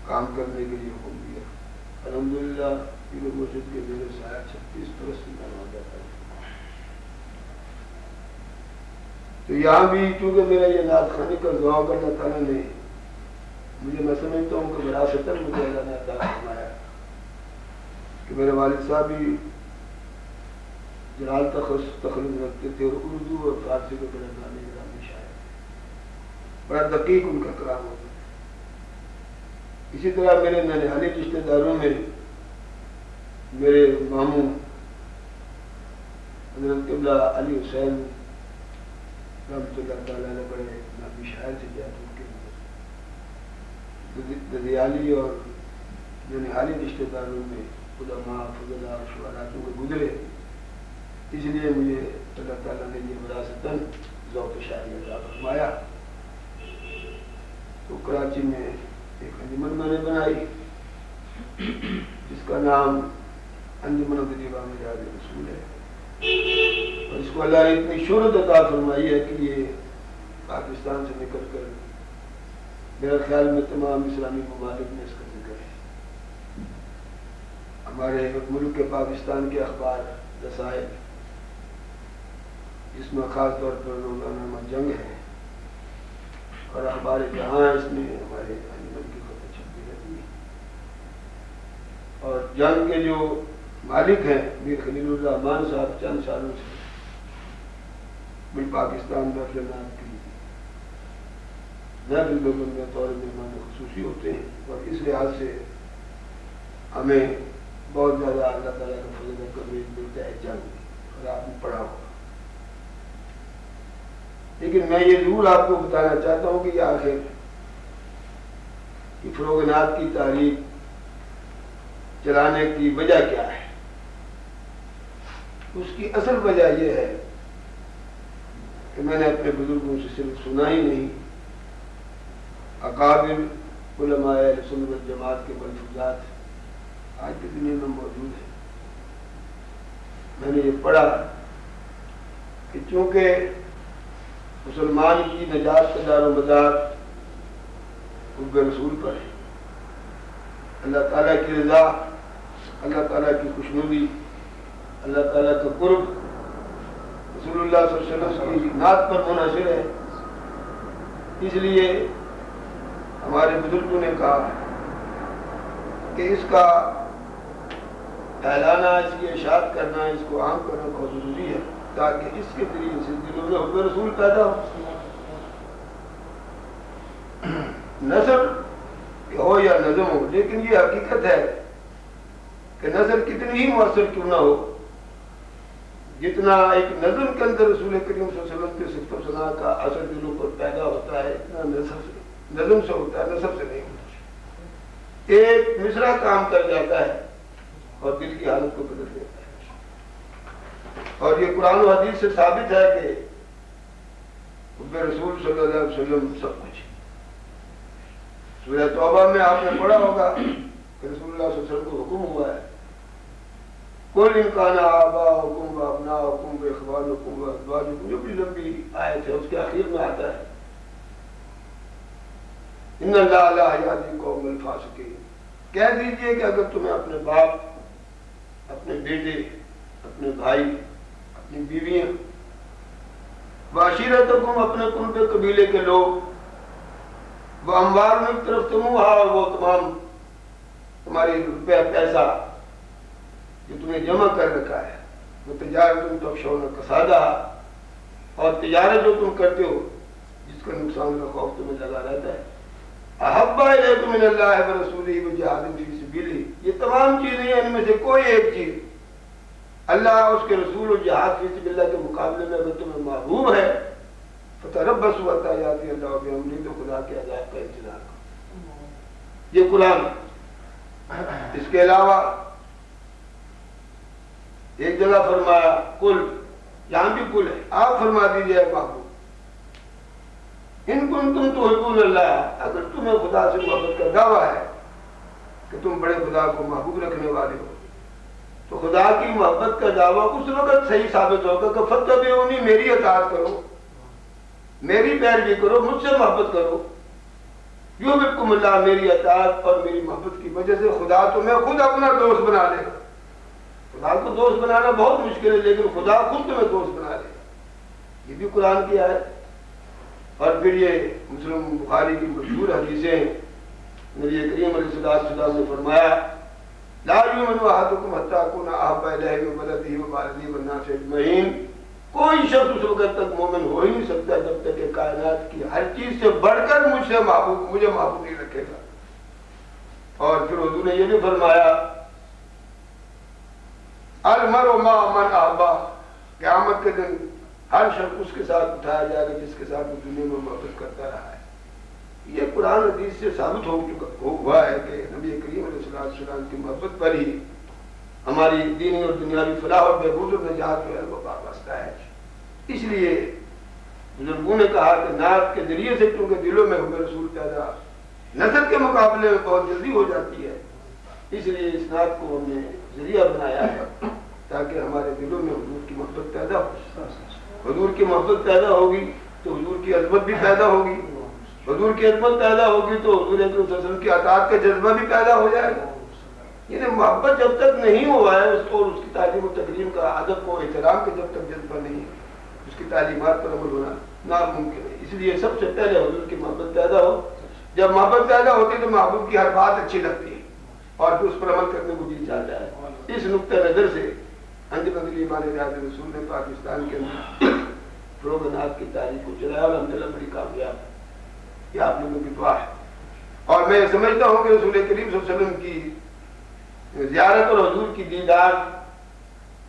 کام کرنے کے لیے حکم دیا۔ الحمدللہ پیر و مرشد کے میرے سایہ 36 برس سے میں وہاں جاتا ہوں۔ تو یہاں بھی چونکہ میرا یہ نعت خوانی کا ذوق اللہ تعالیٰ نے مجھے، میں سمجھتا ہوں کہ وراثتاً مجھے اللہ نے عطا فرمایا کہ میرے والد صاحب بھی جلال تخلص رکھتے تھے، اور اردو اور فارسی کے بڑے نامی گرامی شاعر تھے، بڑا دقیق ان کا کلام ہوتا تھا۔ اسی طرح میرے ننہالی رشتے داروں میں میرے ماموں حضرت قبلہ علی حسین رحمۃ اللہ تعالیٰ علیہ بڑے نامی شاعر تھے جیپور کے اندر۔ ددیالی اور ننہالی رشتے داروں میں علماء فضلاء شعراء کے گزرے، اس لیے مجھے اللہ تعالیٰ نے یہ وراثتاً ذوق شاعری عطا فرمایا۔ تو کراچی میں ایک انجمن میں نے بنائی جس کا نام انجمن دیوان مجاز رسول ہے، اور اس کو اللہ نے اتنی شہرت عطا فرمائی ہے کہ یہ پاکستان سے نکل کر میرے خیال میں تمام اسلامی ممالک میں اس کا ذکر ہے۔ ہمارے ملک کے پاکستان کے اخبار رسائل، جس میں خاص طور پر روزانہ جنگ ہے، اور اخبار جہاں اس میں ہمارے انجمن کی خبر چھپتی رہتی ہے، اور جنگ کے جو مالک ہیں میر خلیل الرحمان صاحب چند سالوں سے پاکستان میں اپنے نام کی محفل لوگوں میں طور مہمان خصوصی ہوتے ہیں، اور اس لحاظ سے ہمیں بہت زیادہ اللہ تعالیٰ کا فضل و کرم ملتا ہے جنگ، اور آپ نے پڑھا ہوگا۔ لیکن میں یہ ضرور آپ کو بتانا چاہتا ہوں کہ آخر کہ فروغ نعت کی تحریک چلانے کی وجہ کیا ہے؟ اس کی اصل وجہ یہ ہے کہ میں نے اپنے بزرگوں سے صرف سنا ہی نہیں، اکابر علماء اہل سنت والجماعت کے ملفوظات آج کی دنیا میں موجود ہیں۔ میں نے یہ پڑھا کہ چونکہ مسلمان کی نجات کا دار و مدار حب رسول پر ہے، اللہ تعالیٰ کی رضا، اللہ تعالیٰ کی خوشنودی، اللہ تعالیٰ کا قرب رسول اللہ صلی اللہ علیہ وسلم کی نعت پر منحصر ہے۔ اس لیے ہمارے بزرگوں نے کہا کہ اس کا پھیلانا، اس کی اشاعت کرنا، اس کو عام کرنا بہت ضروری ہے، تاکہ اس کے ذریعے سے دلوں میں حب رسول پیدا ہو۔ نثر ہو یا نظم ہو، لیکن یہ حقیقت ہے کہ نثر کتنی ہی مؤثر کیوں نہ ہو، جتنا ایک نظم کے اندر رسول کریم صلی اللہ علیہ وسلم کے صفت و ثنا کا اثر دلوں پر پیدا ہوتا ہے، اتنا نظم سے ہوتا ہے، نثر سے نہیں ہوتا۔ ایک مصرع کام کر جاتا ہے اور دل کی حالت کو بدل دیتا ہے، اور یہ قرآن و حدیث سے ثابت ہے کہ حب رسول صلی اللہ علیہ وسلم سب کچھ ہے۔ سورہ توبہ میں آپ نے پڑھا ہوگا کہ رسول اللہ صلی اللہ علیہ وسلم کو حکم ہوا ہے، قل ان کان آباؤکم وابناؤکم واخوانکم وازواجکم، جو بڑی لمبی آیت ہے، اس کے اخیر میں آتا ہے ان اللہ لا یہدی القوم الفاسقین۔ کہہ دیجئے کہ اگر تمہیں اپنے باپ، اپنے بیٹے، اپنے بھائی، اپنی بیویاں، وعشیرتکم اپنے کنبے قبیلے کے لوگ، وہ اموال میں اقترفتموہا اور وہ تمام تمہاری روپیہ پیسہ جو تمہیں جمع کر رکھا ہے، وہ تجارت تخشون کسادہا، اور تجارت جو تم کرتے ہو جس کا نقصان کا خوف تمہیں لگا رہتا ہے، احب الیکم من اللہ ورسولہ وجہاد فی سبیلہ، یہ تمام چیزیں ان میں سے کوئی ایک چیز اللہ اس کے رسول و جہاد فی سبیل اللہ کے مقابلے میں اگر تمہیں محبوب ہے فتربصوا حتی یاتی اللہ بامرہ، تو خدا کے عذاب کا انتظار کرو۔ یہ قرآن۔ اس کے علاوہ ایک جگہ فرمایا کل، یہاں بھی کل ہے، آپ فرما دیجئے اے محبوب ان کنتم تحبون اللہ، اگر تمہیں خدا سے محبت کا دعویٰ ہے کہ تم بڑے خدا کو محبوب رکھنے والے ہو، تو خدا کی محبت کا دعویٰ اس وقت صحیح ثابت ہوگا کہ فاتبعونی، میری اطاعت کرو، میری پیروی کرو، مجھ سے محبت کرو، یحببکم اللہ، میری اطاعت اور میری محبت کی وجہ سے خدا تمہیں خود اپنا دوست بنا لے گا۔ خدا کو دوست بنانا بہت مشکل ہے، لیکن خدا خود تمہیں دوست بنا لے گا۔ یہ بھی قرآن کی آیت۔ اور پھر یہ مسلم بخاری کی مشہور حدیثیں، نبی کریم علیہ السلام نے فرمایا لا یؤمن احدکم حتی اکون احب الیہ من ولدہ ووالدہ والناس اجمعین، کوئی شخص اس وقت تک مومن ہو ہی نہیں سکتا جب تک کہ کائنات کی ہر چیز سے بڑھ کر مجھے محبوب نہیں رکھے گا۔ اور پھر حضور نے یہ بھی فرمایا المرء مع من احبہ، قیامت کے دن ہر شخص اس کے ساتھ اٹھایا جائے گا جس کے ساتھ وہ دنیا میں محبت کرتا رہا ہے۔ یہ قرآن حدیث سے ثابت ہوا ہے کہ نبی کریم علیہ السلام کی محبت پر ہی ہماری دینی اور دنیاوی فلاح اور بہبود اور نجات جو ہے وہ وابستہ ہے۔ اس لیے بزرگوں نے کہا کہ نعت کے ذریعے سے کیونکہ دلوں میں حب رسول پیدا نظر کے مقابلے میں بہت جلدی ہو جاتی ہے، اس لیے اس نعت کو ہم نے ذریعہ بنایا ہے تاکہ ہمارے دلوں میں حضور کی محبت پیدا ہو۔ حضور کی محبت پیدا ہوگی تو حضور کی عظمت بھی پیدا ہوگی، حضور کی عظمت پیدا ہوگی تو حضور اکرم صلی اللہ علیہ وسلم کی اطاعت کا جذبہ بھی پیدا ہو جائے گا۔ یعنی محبت جب تک نہیں ہوا ہے اور اس کی تعلیم و تکریم کا ادب و احترام کا جب تک جذبہ نہیں ہے، اس کی تعلیمات پر عمل ہونا ناممکن ہے۔ اس لیے سب سے پہلے حضور کی محبت پیدا ہو۔ جب محبت پیدا ہوتی ہے تو محبوب کی ہر بات اچھی لگتی ہے اور پھر اس پر عمل کرنے کو جی چاہتا ہے۔ اس نقطۂ نظر سے انجمن الایمان ریاض رسول نے پاکستان کے اندر فروغ نعت کی تاریخ کو چلایا اور الحمدللہ بڑی کامیاب ہے۔ یہ آپ لوگوں کی دعا ہے۔ اور میں سمجھتا ہوں کہ رسول کریم صلی اللہ علیہ وسلم کی زیارت اور حضور کی دیدار،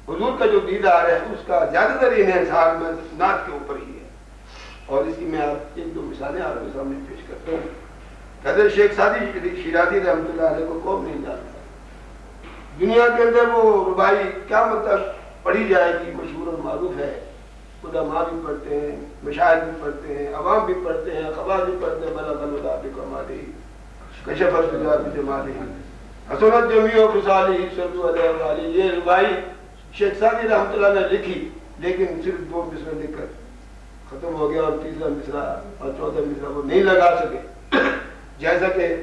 حضور کا جو دیدار ہے اس کا زیادہ تر انحصار میں نعت کے اوپر ہی ہے۔ اور اس کی میں آپ ایک دو مثالیں آپ کے سامنے پیش کرتا ہوں۔ حضرت شیخ سعدی شیرازی رحمۃ اللہ علیہ کو کون نہیں جانتا؟ دنیا کے اندر وہ ربائی قیامت تک پڑھی جائے گی، مشہور اور معروف ہے۔ علماء بھی پڑھتے ہیں، مشاہد بھی پڑھتے ہیں، عوام بھی پڑھتے ہیں، خواص بھی پڑھتے ہیں۔ بلغ الہدی بکمالہ کشف الدجی بجمالہ حسنت جمیع خصالہ صلوا علیہ وآلہ۔ یہ ربائی شیخ سعدی رحمۃ اللہ نے لکھی، لیکن صرف 2 مصرع لکھ کر ختم ہو گیا اور 3را مصرع اور 14 مصرع وہ نہیں لگا سکے، جیسا کہ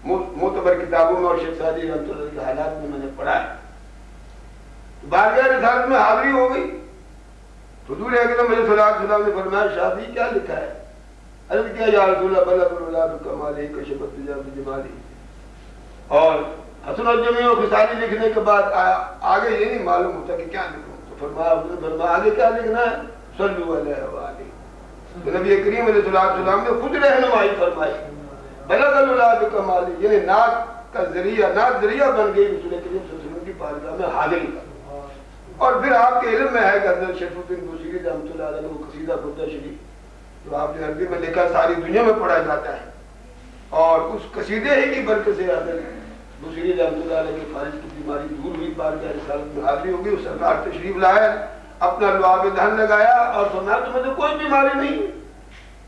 معتبر کتابوں میں اور شیخ سعدی رحمۃ اللہ کے حالات میں نے پڑھا ہے۔ بارگاہ رسالت میں حاضری ہو گئی۔ حضور اکرم علیہ السلام نے فرمایا شاہ کیا لکھا ہے؟ عرض کیا یا رسول اللہ بلغ الہدی بکمالہ کشف الدجی بجمالہ۔ اور حسن الجمیع خصالہ لکھنے کے بعد آگے یہ نہیں معلوم ہوتا کہ کیا لکھوں، تو فرمایا حضور نے فرمایا آگے کیا لکھنا ہے؟ صلوا علیہ وآلہ۔ تو نبی کریم علیہ السلام نے خود رہنمائی فرمائی، بلغ الہدی بکمالہ، یعنی نعت کا ذریعہ، نعت ذریعہ بن گئی رسول کریم صلی اللہ علیہ وسلم کی بارگاہ میں حاضری کا۔ اور پھر آپ کے علم میں ہے کہ حضرت شریف الدین بوصیری رحمۃ اللہ علیہ وہ قصیدہ بردہ شریف جو آپ نے عربی میں لکھا ساری دنیا میں پڑھا جاتا ہے، اور اس قصیدے ہی کی برکت سے حضرت بوصیری رحمۃ اللہ علیہ کی فالج کی بیماری دور ہوئی، بارگاہ رسالت میں حاضری ہو گئی۔ اس سرکار تشریف لائے، اپنا لعاب دہن لگایا اور فرمایا تمہیں تو کوئی بیماری نہیں،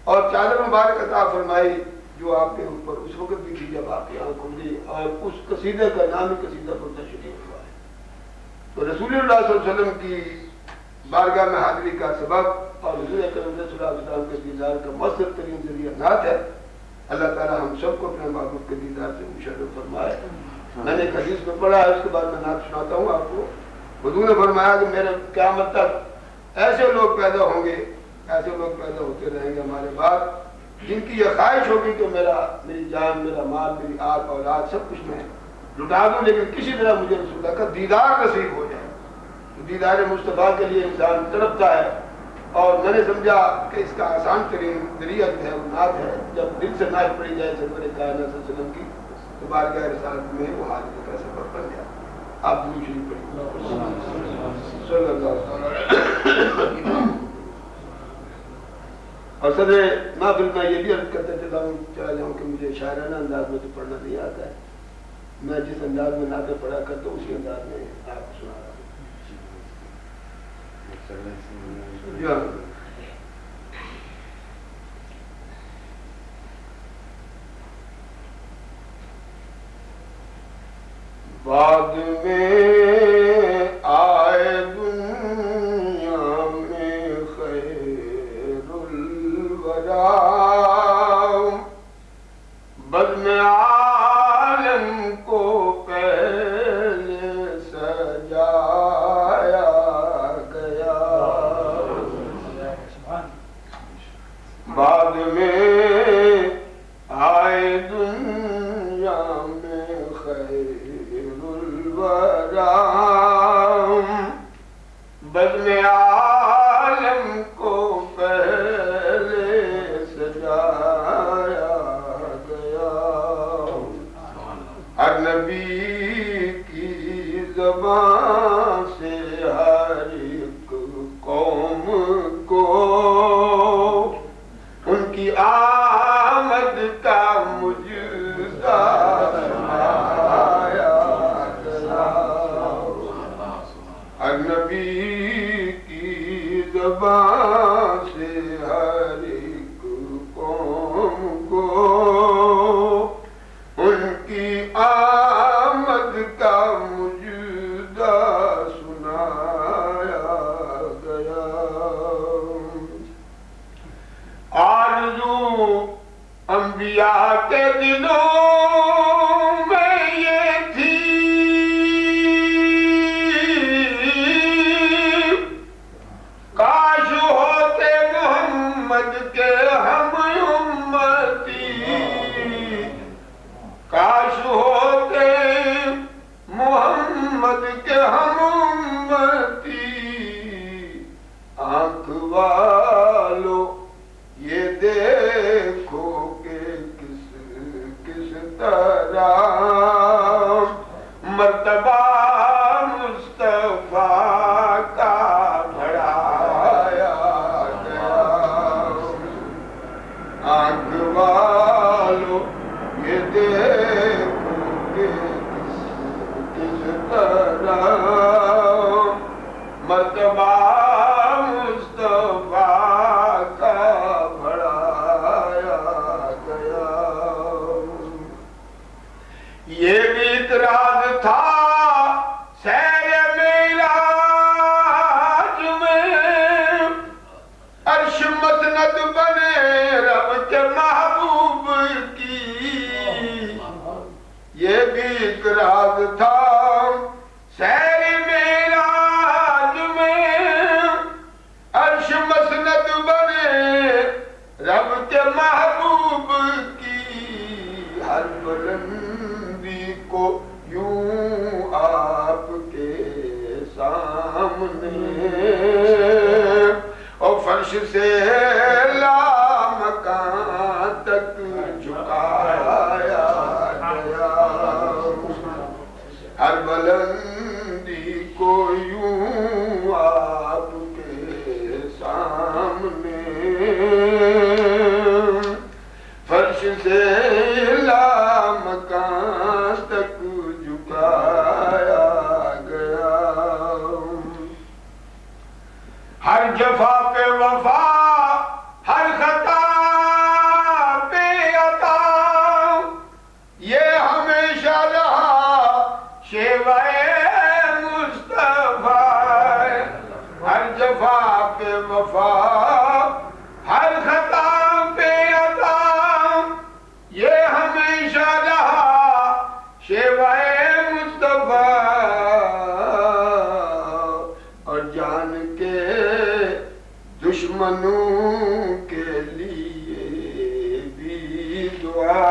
اور چادر مبارک عطا فرمائی جو آپ کے اوپر اس وقت بھی تھی جب آپ کی آنکھ کھلی، اور اس قصیدے کا نام ہی قصیدہ بردہ شریف ہوا ہے۔ تو رسول اللہ صلی اللہ علیہ وسلم کی بارگاہ میں حاضری کا سبب اور حضور اکرم صلی اللہ علیہ وسلم کے دیدار کا مؤثر ترین ذریعہ نعت ہے۔ اللہ تعالی ہم سب کو اپنے محبوب کے دیدار سے مشرف فرمائے۔ میں نے ایک حدیث میں پڑھا ہے، اس کے بعد میں نعت سناتا ہوں آپ کو۔ حضور نے فرمایا کہ میرے قیامت تک ایسے لوگ پیدا ہوں گے، ایسے لوگ پیدا ہوتے رہیں گے ہمارے بعد، جن کی یہ خواہش ہوگی کہ میری جان، میرا مال، میری آل اولاد سب کچھ میں لٹا دوں، لیکن کسی طرح مجھے رسول اللہ کا دیدار نصیب ہو جائے۔ تو دیدار مصطفیٰ کے لیے انسان تڑپتا ہے، اور میں نے سمجھا کہ اس کا آسان ترین ذریعہ جو ہے وہ نعت ہے۔ جب دل سے نعت پڑھی جائے سرور کائنات صلی اللہ علیہ وسلم کی تو بارگاہ رسالت میں وہ حاضری کا سبب بن گیا۔ آپ درود شریف پڑھیں صلی اللہ علیہ وسلم۔ اور صدر محفل میں یہ بھی عرض کرتا چلا جاؤں کہ مجھے شاعرانہ انداز میں تو پڑھنا نہیں آتا ہے، میں جس انداز میں نعتیں پڑھا کرتا ہوں اسی انداز میں آپ کو سنا رہا ہوں۔ بعد میں آئے دنیا میں خیر الورا، بزم عالم کو پہلے سجایا گیا، بعد میں آئے دنیا میں خیر الورا، بزم عالم کو پہلے سجایا گیا، ہر نبی کی زبان سے ہر ایک قوم کو ان کی آمد کا مجدہ سنایا گیا، ہر نبی کی زبان سے ہر ایک قوم کو ان کی آمد کا مجدہ سنایا گیا۔ آرزو انبیاء کے دلوں میں یہ تھی کاش ہوتے محمد کے ہم امتی، کاش ہوتے محمد کے ہم امتی، آنکھ والو یہ دیکھو کہ کس طرح مرتبہ مصطفیٰ کا بڑھایا گیا، آنکھ والو یہ دیکھو کہ کس طرح مرتبہ مصطفیٰ کا بڑھایا گیا۔ یہ بھی اعتراض تھا سیر معراج میں، عرش مسند بنے رب کے محبوب کی، یہ بھی اعتراض تھا سیر معراج میں، عرش مسند بنے رب کے محبوب کی، ہر بلندی کو یوں آپ کے سامنے اور فرش سے لامکان تک جھکایا گیا، ہر بلندی کو یوں آپ کے سامنے فرش سے لامکان تک جھکایا گیا، ہر جفا پہ وفا دشمنوں کے لیے بھی دعا،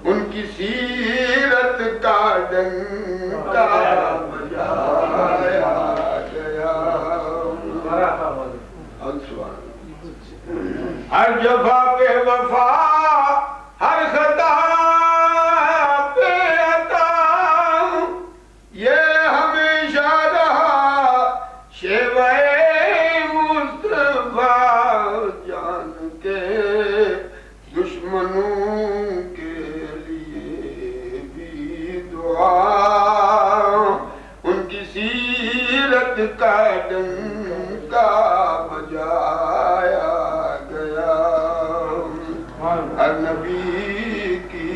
ان کی سیرت کا ڈنکا بجایا گیا۔ ہر جفا پہ وفا، ہر خطا پہ عطا، یہ ہمیشہ رہا شیوہ مصطفیٰ جان کے۔ دشمنوں کے لیے بھی دعا، ان کی سیرت کا ڈنکا بجایا گیا۔ ہر نبی کی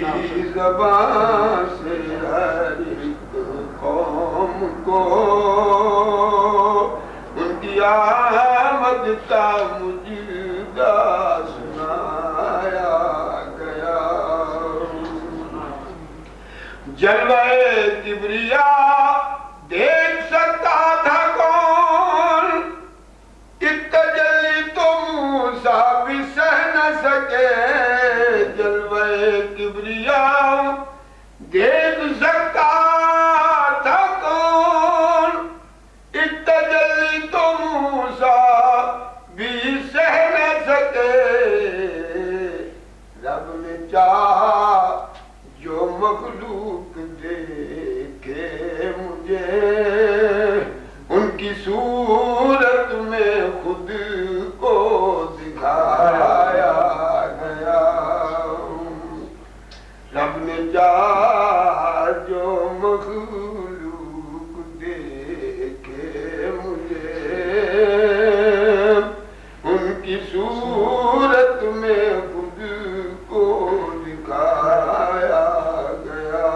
زبان سے ہر ایک قوم کو ان کی آمد کا مجدہ سنایا گیا۔ جلوہ کبریاء دیکھ سکتا تھا کون، ایک تجلی تو موسیٰ بھی سہ نہ سکے۔ جلوہ کبریاء دیکھ سکتا تھا کون، ایک تجلی تو موسیٰ بھی سہ نہ سکے۔ رب نے چاہا جو مخلوق دیکھے مجھے، ان کی صورت میں خود کو دکھایا گیا۔ رب نے چاہا جو مخلوق دیکھے مجھے، ان کی صورت میں خود کو دکھایا گیا۔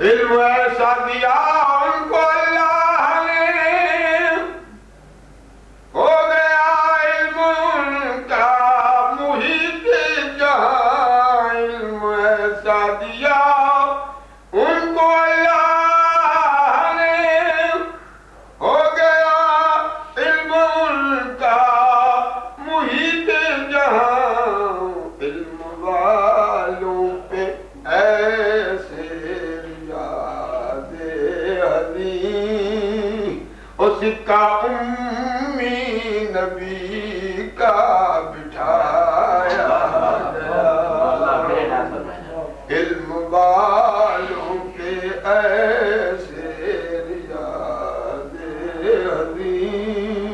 علم ایسا دیا ان کو اللہ نے، ہو گیا علم ان کا محیط جہاں۔ علم ایسا دیا ان کو اللہ نے، ہو گیا علم ان کا محیط جہاں۔ علم والوں پہ ایسے ریاض حدیث، اور سکہ امی نبی کا بٹھایا گیا۔ علم والوں پہ ایسے ریاض حدیث،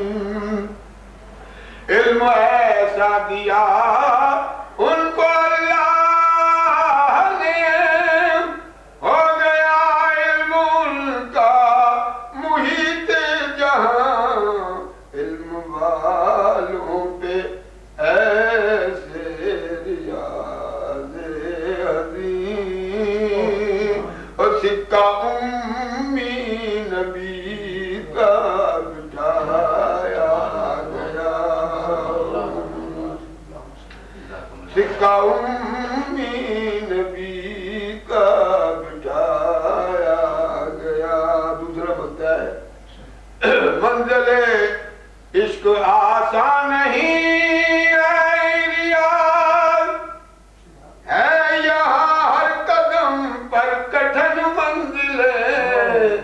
علم ایسا دیا ان کو اللہ نے، ہو گیا علم ان کا محیط جہاں۔ علم والوں پہ ایسے ریاض حدیث، اور سکہ امی نبی کا بٹھایا گیا۔ سکہ امی نبی کا بٹھایا گیا۔ دوسرا بنتا ہے منزل عشق آسان نہیں ہے ریاض، ہے یہاں ہر قدم پر کٹھن منزل ہے۔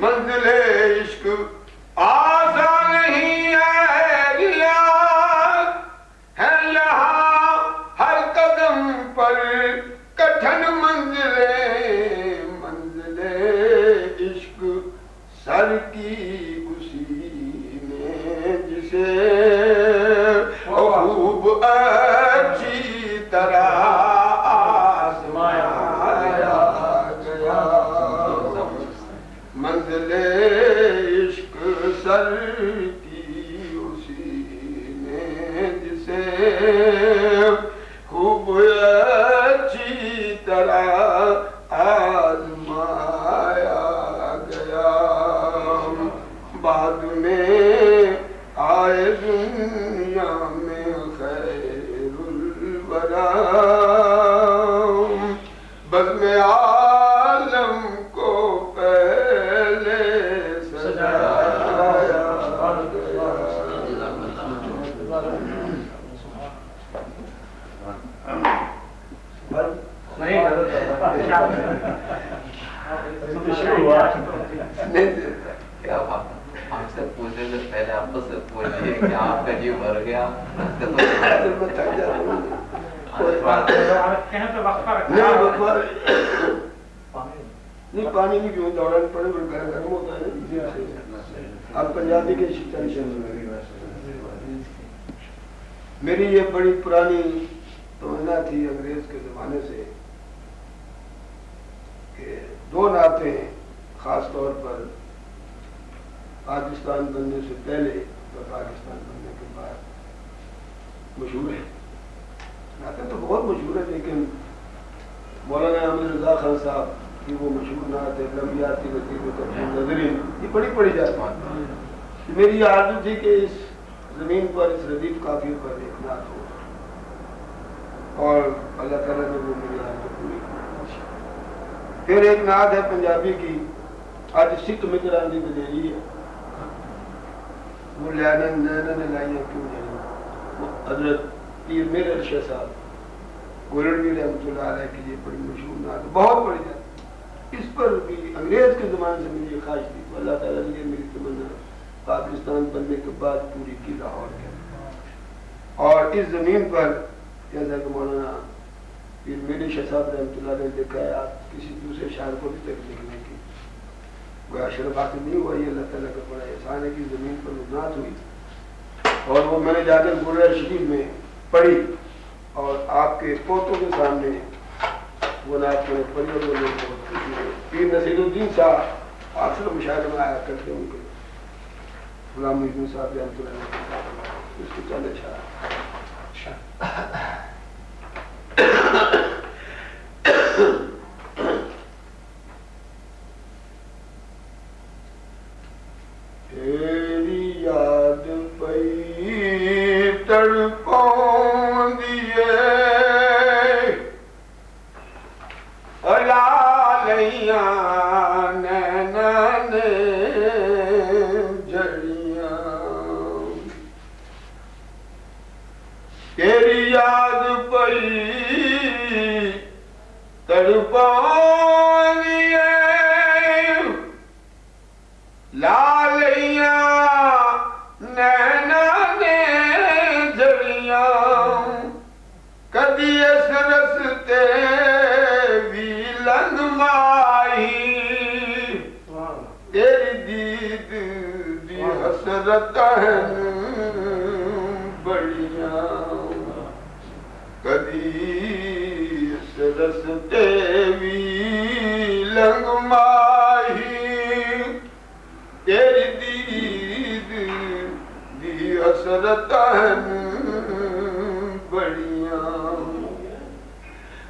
منزل عشق آسان نہیں ہے ریاض، ہے یہاں ہر قدم پر کٹھن منزل ہے۔ منزل عشق سر کی اسی نے جسے خوب اچھی طرح آزمایا گیا۔ منزل عشق سر کی اسی نے جسے خوب اچھی طرح آزمایا گیا۔ بعد میں آئے دنیا میں خیر الورا، بزم عالم کو پہلے سجایا کیا ہم سے پوچھنے سے پہلے آپ سے پوچھیے کہ آپ کا جی مر گیا نہیں پانی نہیں پیوں دوڑانا پڑے گرم ہوتا ہے. آپ پنجابی کے میری یہ بڑی پرانی تمنا تھی انگریز کے زمانے سے کہ دو نعتیں خاص طور پر پاکستان بننے سے پہلے اور پاکستان بننے کے بعد مشہور ہے. نعتیں تو بہت مشہور ہے لیکن مولانا احمد رضا خان صاحب کی وہ مشہور نعت ہے لمبیاتی لطیف نظرین یہ بڑی پڑھی جاتی ہے. میری یہ آرزو تھی کہ اس زمین پر اس ردیف کافی پر ایک نعت ہو اور اللہ تعالیٰ نے وہ میری آرزو پوری کی. پھر ایک نعت ہے پنجابی کی آج سکھ متران دی بدیری ہے وہ لیانا نینا نے لائیاں کیوں نہیں حضرت پیر میرے رشہ صاحب گولڑوی رحمۃ اللہ علیہ کی یہ بڑی مشہور نعت بہت بڑی نعت. اس پر بھی انگریز کے زمانے سے مجھے یہ خواہش تھی تو اللہ تعالیٰ نے میری تمنا پاکستان بننے کے بعد پوری کی لاہور کے. اور اس زمین پر جیسا کہ مولانا پیر میری شاہ صاحب رحمۃ اللہ نے دیکھا ہے آپ کسی دوسرے شہر کو بھی تک لکھنے کی کوئی اشرف حاصل نہیں ہوا. یہ اللہ تعالیٰ کا بڑا احسان ہے کہ زمین پر وہ نعت ہوئی اور وہ میں نے جا کر گرجر شریف میں پڑھی اور آپ کے پوتوں کے سامنے وہ نعت میں نے پڑھی اور وہ لوگ بہت خوشی ہوئے. پیر نصیر الدین صاحب اکثر مشاعرے میں آیا کرتے ان کے غلام محی الدین صاحب رحمۃ اللہ علیہ اس کو چل اچھا تیری یاد پئی تڑپوں دیے الالیاں نینا نے جڑیاں تیری یاد پئی تڑپوں دیے لالیاں نینا نے جڑیاں کدی اس رستے بھی لنگ مائی تیری دید دی حسرت بڑیاں کدی اس رستے بھی لنگ مائی تیری دید دی حسرت بڑیاں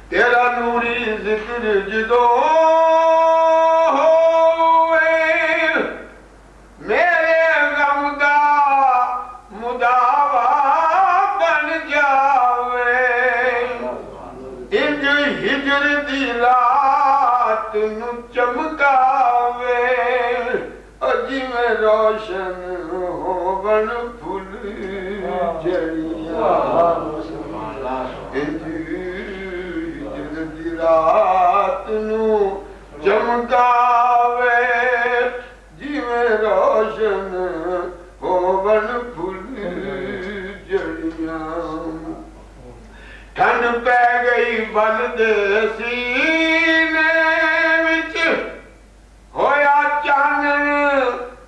تیرا نوری ذکر جدو ہوئے میرے غم دا مداوا بن جاوے انج ہجر دی رات نو چمکاوے اجی میں روشن ہون پھول جڑیاں انج ہجر دی رات نو چمکاوے جی میں روشن ہون پھول جڑیاں ٹھنڈ پہ گئی بل دے سینے وچ ہویا چانن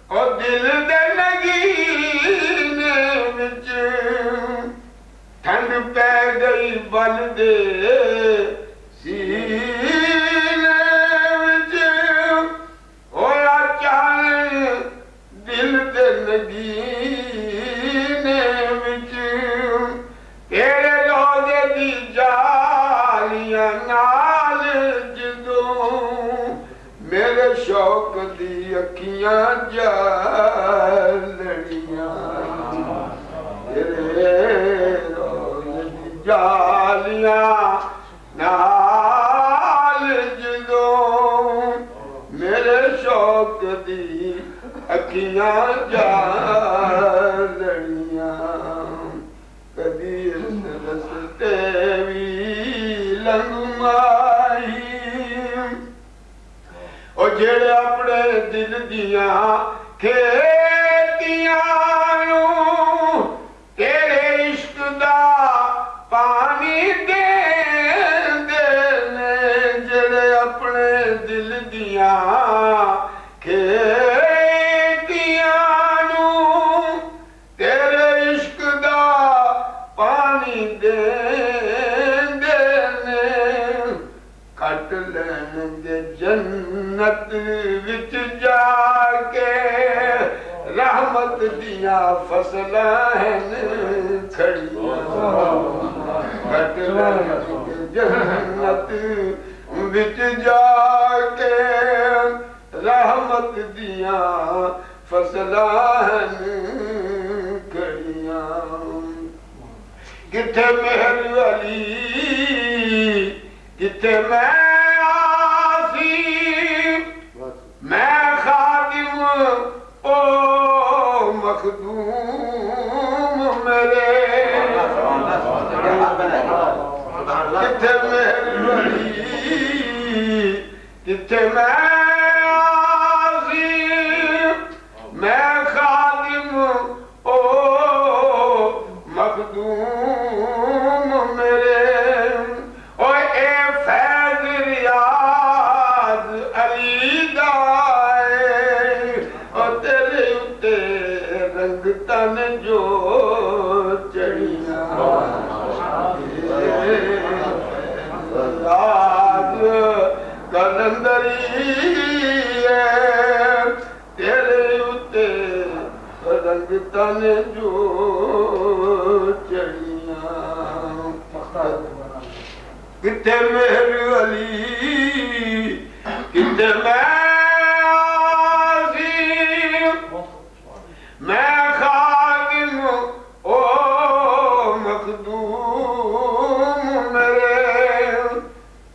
او دل دے نگینے وچ ٹھنڈ پہ گئی بل دے سینے وچ ہویا چانن دل دے نگینے وچ تیرے روزے دی جالیاں نال جدوں میرے شوق دی اکھیاں جالڑیاں تیرے روزے دی جالیاں نال جدوں میرے شوق دی اکھیاں جالڑیاں کدی اس رستے بھی لنگ مائی جڑے اپنے دل دیاں کھیتیاں نو تیرے عشق دا پانی دے دے نے جڑے اپنے دل دیاں کھیتیاں نو تیرے عشق دا پانی دے دے نے کٹ لین گے جنت وچ جا کے رحمت دیاں فصلاں ہیں کھڑیاں کٹ لین گے جنت وچ جا کے رحمت دیاں فصلاں ہیں کھڑیاں کتھے مہر علی کتھے میں آسی میں خادم او مخدوم میرے کتھے مہر علی کتھے میں آسی میں خادم او مخدوم میرے تن جو چڑیاں یاد کلندری تیرے اتے رنگ تن جو چڑیاں کتھے مہر علی کتھے میں خادم او مخدوم میرے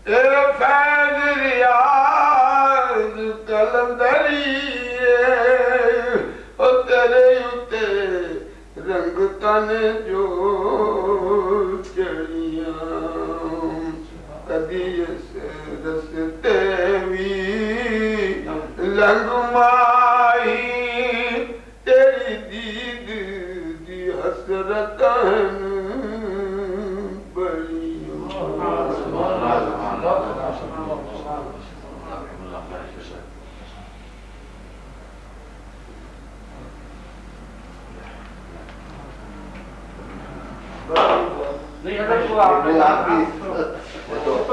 اے فیض ریاض کلندری او تیرے اتے رنگ تن جو چڑیاں کدی رستے وی لنگ مائی تیری دید دی حسرتاں بڑی یہ تو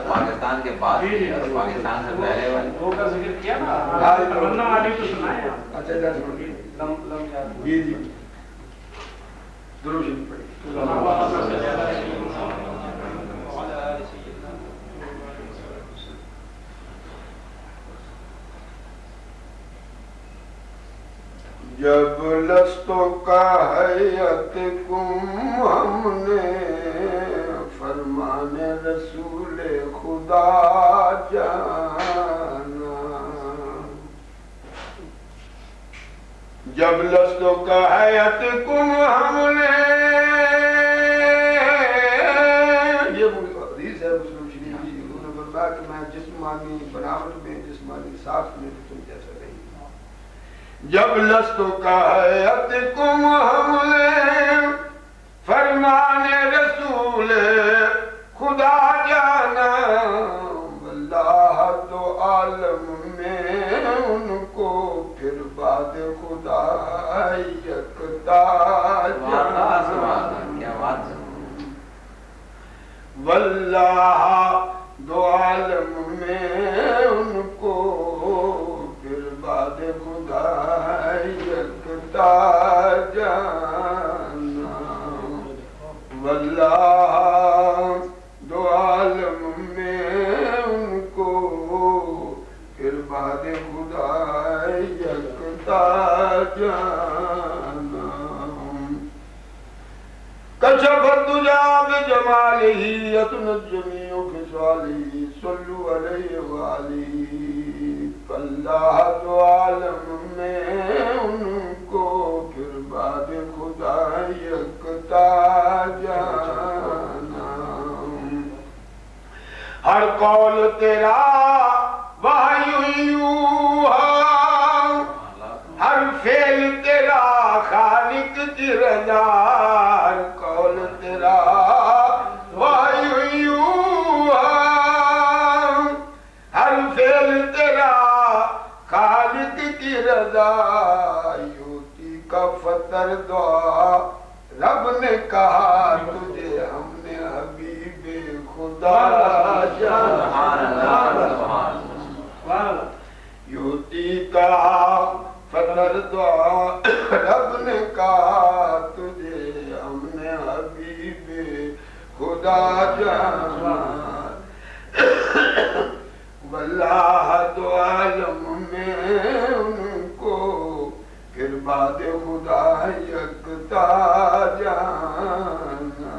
پاکستان کے بعد پاکستان سے پہلے والے کا ذکر کیا نا تمنا والی تو سنائے اچھا جی جی درود شریف پڑھی جب لستوں کا حیاتکم ہم نے فرمان رسول خدا جانا جب لستوں کا حیاتکم ہم نے یہ حدیث ہے مسلم شریف کی انہوں نے فرمایا کہ میں جسمانی بناوٹ میں جسمانی ساخت میں تم جیسا نہیں جب لستوں کا حیاتکم ہم نے فرمان رسول خدا جانا واللہ دو عالم میں ان کو پھر بعد خدا یکتا جانا واللہ دو عالم میں ان کو پھر بعد خدا یکتا جانا واللہ دو عالم میں ان کو پھر بعد خدا یکتا جانا کشف الدجا بجمالہ یتن الجمیع خصالہ صلو علیہ وآلہ اللہ دو عالم میں ان کو پھر بعد خدا یکتا جانا ہر قول تیرا وہ فعل تیرا خالق کی رضا، قول تیرا ہر فعل تیرا خالق کی رضا، یوتی کا فطر دعا رب نے کہا تجھے ہم نے حبیب خدا جانا، یوتی کا فطر دعا رب نے کہا تجھے ہم نے حبیب خدا جانا، واللہ دو عالم میں ان کو پھر بعد خدا یکتا جانا،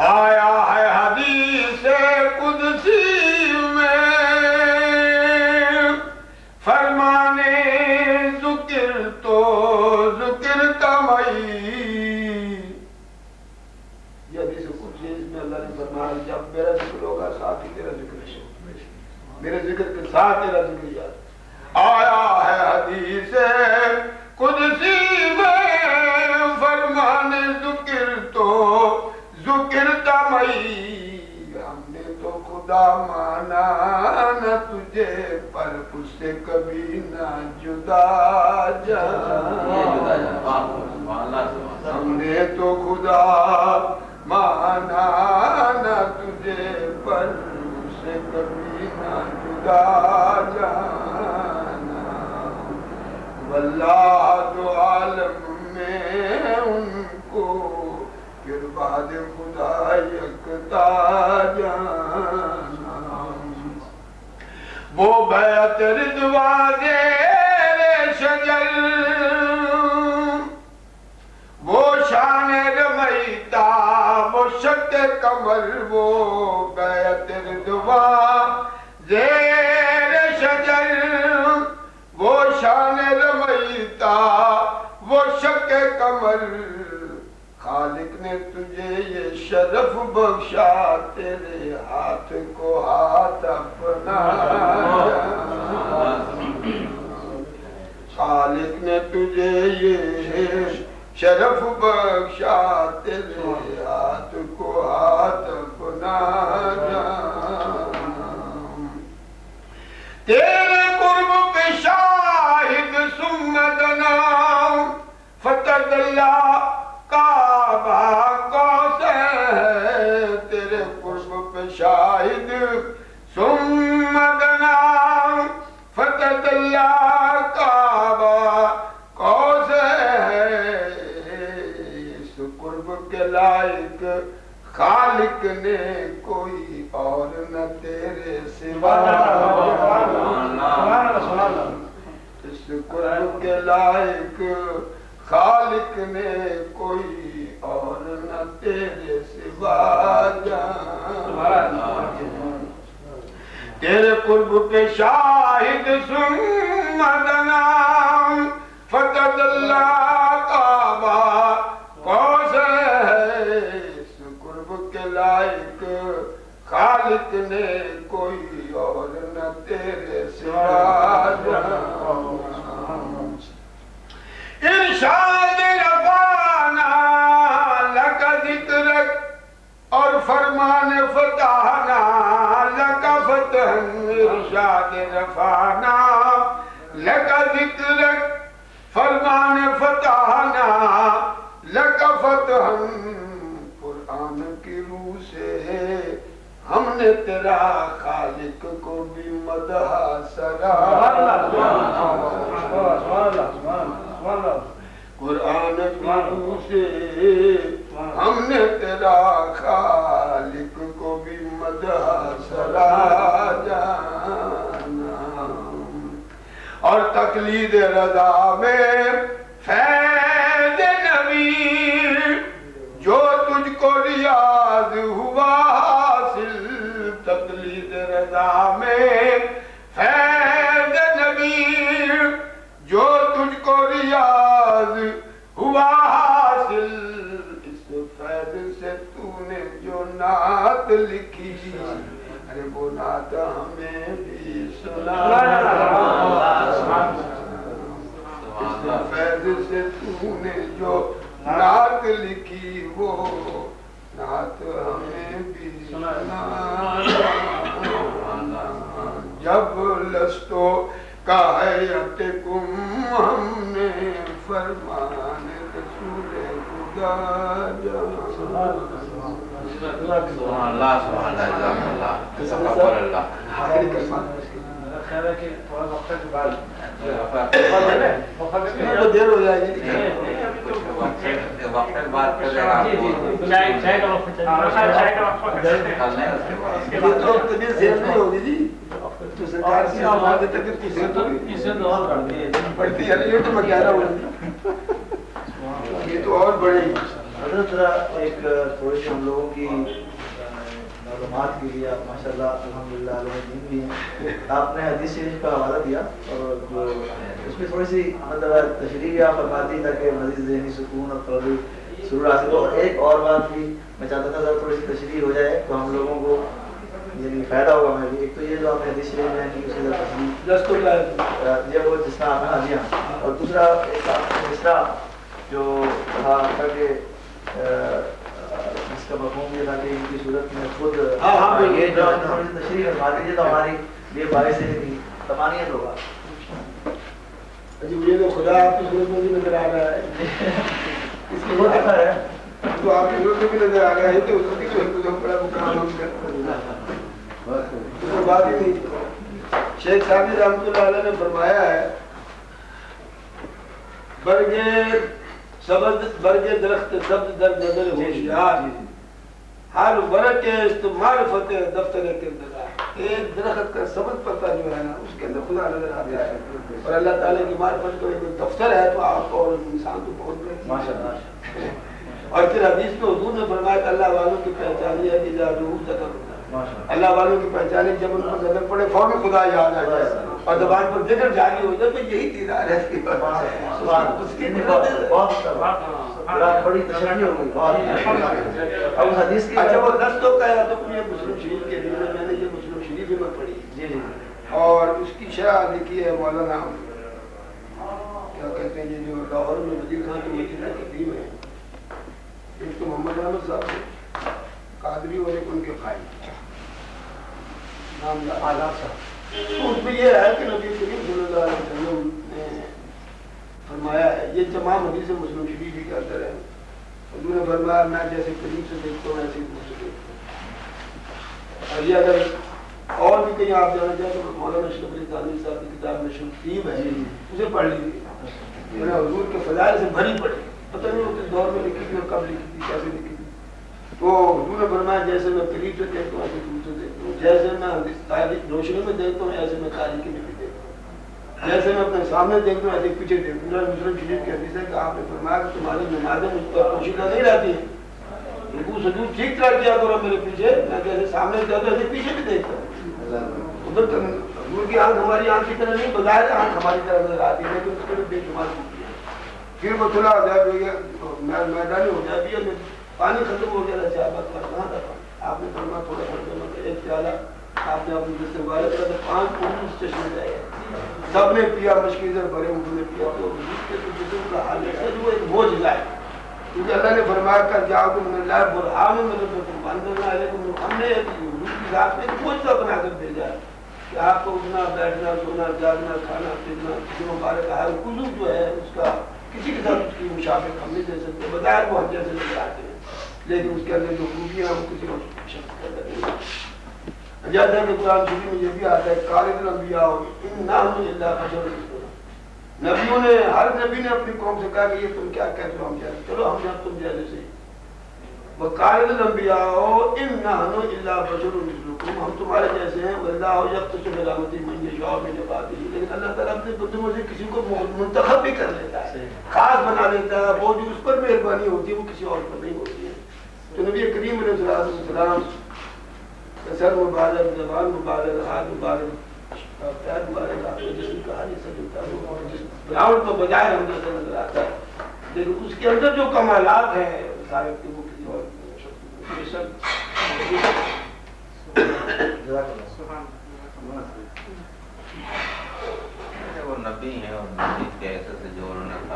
آیا ہے حدیث قدسی میں فرمانے ذکر تو ذکر تمئی، یہ حدیث قدسی اس میں اللہ نے فرمایا جب میرا ذکر ہوگا ساتھ ہی تیرا ذکر ہے، میرے ذکر کے ساتھ تیرا ذکر یاد، آیا ہے حدیث قدسی میں فرمانے ذکر تو ذکر تمئی، ہم نے تو خدا مانا نہ تجھے پر اس سے کبھی نہ جدا جانا، ہم نے تو خدا مانا نہ تجھے پر اس سے کبھی نہ جدا جانا، واللہ دو عالم میں ان کو پھر بعد خدا یکتا جانا، وہ بیعت رضوان زیر شجر، وہ شان رمیتا وہ شک کمر، وہ بیعت رضوان زیر شجر، وہ شان رمیتا وہ شک کمر، خالق نے تجھے یہ شرف بخشا تیرے ہاتھ کو ہاتھ اپنا، خالق نے تجھے یہ شرف بخشا تیرے ہاتھ کو ہاتھ اپنا جانا، تیرے قرب پہ شاہد سمدنا فتح اللہ کعبہ کوثر، تیرے قرب پہ شاہد سمدنا فتح اللہ کعبہ کوثر، اس قرب کے لائق خالق نے کوئی اور نہ تیرے سوا، اس قرب کے لائق خالق نے کوئی اور نہ تیرے سوا جانا، تیرے قرب پہ شاہد سن مدنا فتح اللہ کعبہ کوثر، اس قرب کے لائق خالق نے کوئی اور نہ تیرے سوا جانا، ارشاد رفانا لک ذکرک اور فرمان فتحنا لک فتح، ارشاد رفانا لک ذکرک فرمان فتحنا لک فتح، قرآن کی روح سے ہم نے تیرا خالق کو بھی مدح سرا، قرآن کی روح سے ہم نے تیرا خالق کو بھی مدح سرا جانا، اور تقلید رضا میں فیض نبی جو تجھ کو ریاض ہوا حاصل، تقلید رضا میں فیض نبی جو تجھ کو ریاض ہوا حاصل، اس فیض سے تو نے جو نعت لکھی، ارے وہ نعت ہمیں بھی سنا، فیض سے تو نے جو نعت لکھی وہ نعت ہمیں بھی سنانا جب لستو کائیتکم ہم نے فرمان رسول خدا جان سبحان اللہ سبحان اللہ تقبل اللہ. خیال ہے کہ تھوڑا وقت کے بعد دیر ہو جائے گی. وقت کے بعد کر دے گا چائے کا وقت کرنا ہے اس کے بعد. تو طبیعت صحت نہیں ہوگی جی تو سرکار کی آواز تک پڑتی ہے. یہ تو میں کہہ رہا ہوں یہ تو اور بڑے حضرت ذرا ایک تھوڑی سی ہم لوگوں کی معلومات کے لیے آپ ماشاء اللہ الحمدللہ علیہ دین بھی ہیں. آپ نے حدیث شریف کا حوالہ دیا اور جو اس میں تھوڑی سی مطلب تشریح آپ فرماتی تاکہ مزید ذہنی سکون اور تھوڑی سرور حاصل ہو. ایک اور بات بھی میں چاہتا تھا تھوڑی سی تشریح ہو جائے تو ہم لوگوں کو یعنی فائدہ ہوگا. میں بھی ایک تو یہ جو آپ نے حدیث شریف میں کی اس کی تشریح یہ وہ جس طرح آپ نے ہاں جی ہاں. اور دوسرا ایک آپ نے جس طرح جو کہا کہ اس کا مفہوم یہ تھا کہ ان کی صورت میں خود یہ جو تشریح فرما دیجیے تو ہماری یہ باعث تمانیت ہوگا. مجھے تو خدا آپ کی صورت میں بھی نظر آ رہا ہے. اس کی بہت اثر ہے تو آپ کی صورت میں بھی نظر آ رہا ہے تو اس کی جو بڑا مقام ہم کرتے ہیں بات ہی نہیں. شیخ صاحب رحمۃ اللہ علیہ نے فرمایا ہے برگے درخت سبز در نظر ہوشیار ہر ورق معرفت دفتر کردگار. ایک درخت کا سبز پتا جو ہے نا اس کے اندر خدا نظر آتا ہے اور اللہ تعالیٰ کی معرفت کو ایک دفتر ہے تو آپ اور انسان تو بہت بڑے ماشاءاللہ. اور پھر حدیث میں حضور نے فرمایا کہ اللہ والوں کی پہچان ہے کہ اللہ والوں کی پہچان ہے جب ان کو نظر پڑے فوراً خدا یاد آ جائے اور زبان پر ذکر جاری ہو جائے تو یہی دیدار ہے. اس کی بڑی تشریح ہو گئی. اب حدیث کی اچھا وہ دستوں کا ہے تو یہ مسلم شریف کے دن میں نے یہ مسلم شریف میں پڑھی جی جی اور اس کی شرح لکھی ہے مولانا کیا کہتے ہیں یہ جو لاہور میں وزیر خان کی مدینہ تقدیم ہے. ایک تو محمد احمد صاحب قادری اور ایک ان کے بھائی نام آزاد صاحب. تو اس میں یہ ہے کہ نبی کریم صلی اللہ علیہ وسلم نے فرمایا ہے یہ تمام حدیث مسلم شریف ہی کے اندر ہے. حضور نے فرمایا میں جیسے قریب سے دیکھتا ہوں ایسے دور سے دیکھتا ہوں. اور یہ اگر اور بھی کہیں آپ جانا چاہیں تو مولانا اشرف علی تھانوی صاحب کی کتاب میں شمتیب ہے اسے پڑھ لیجیے. میں نے حضور کے فضائل سے بھری پڑھی پتہ نہیں وہ کس دور میں لکھی تھی اور کب لکھی تھی کیسے لکھی تھی. تو حضور نے فرمایا جیسے میں قریب سے دیکھتا ہوں ایسے دور سے دیکھتا ہوں. جیسے میں تاریخ روشنی میں دیکھتا ہوں ایسے میں تاریخی میں بھی دیکھتا ہوں. جیسے میں اپنے سامنے دیکھتا ہوں ایسے پیچھے دیکھتا ہوں. مسلم شریف کی حدیث ہے کہ آپ نے فرمایا کہ تمہاری نمازیں مجھ پر پوشیدہ نہیں رہتی ہیں. رکوع سجود ٹھیک طرح کیا کرو میرے پیچھے. میں جیسے سامنے دیکھتا ہوں ایسے پیچھے بھی دیکھتا ہوں. ادھر حضور کی آنکھ ہماری آنکھ کی طرح نہیں بظاہر آنکھ ہماری طرح نظر آتی ہے لیکن اس کے بے شمار ہوتی ہے. پھر وہ کھلا ہو جائے میدان ہو جائے بھی پانی ختم ہو گیا صحابہ کا کہاں تھا پانی. آپ نے فرمایا تھوڑا تھوڑا ایک پیالہ آپ نے اپنے دل سے مبارا کیا تو 5 پھول اس چشمے جائے سب نے پیا مشکل بھرے انہوں نے پیا. تو جسم کا حال ہے جو ایک معجزہ ہے کیونکہ اللہ نے فرمایا کر جاؤ کہ میں اللہ برہان میں میرے بندہ نہ ہے ہم نے حضور کی ذات میں ایک معجزہ بنا کر بھیجا ہے کہ آپ کو اٹھنا بیٹھنا سونا جاگنا کھانا پینا کسی مبارک حال کلو جو ہے اس کا کسی کے ساتھ اس کی مشابہت ہم نہیں دے سکتے. بظاہر وہ ہم جیسے نظر آتے ہیں لیکن اس کے اندر جو خوبیاں ہیں وہ کسی اور شخص کے اندر نہیں. جیسا کہ قرآن شریف میں یہ بھی آتا ہے قال الانبیاء انہم الا بشر مثلنا. نبیوں نے ہر نبی نے اپنی قوم سے کہا کہ یہ تم کیا کہتے ہو ہم جیسے چلو ہم جب تم جیسے سے وقال الانبیاء انہم الا بشر مثلکم ہم تمہارے جیسے ہیں واللہ یختص برحمتہ من یشاء من عبادہ. لیکن اللہ تعالیٰ اپنے بندوں سے کسی کو منتخب بھی کر لیتا ہے خاص بنا لیتا ہے. وہ جو اس پر مہربانی ہوتی ہے وہ کسی اور پر نہیں ہوتی ہے. تو نبی کریم علیہ السلام سر مبارک زبان مبارک ہاتھ مبارک پیر مبارک آپ نے جسم کا حال سے جوتا ہے گراؤنڈ تو بجائے ہم جیسے نظر آتا ہے لیکن اس کے اندر جو کمالات ہیں سارے کی وہ کسی اور وہ نبی ہیں اور نبی کے ایسے سے جو انہوں نے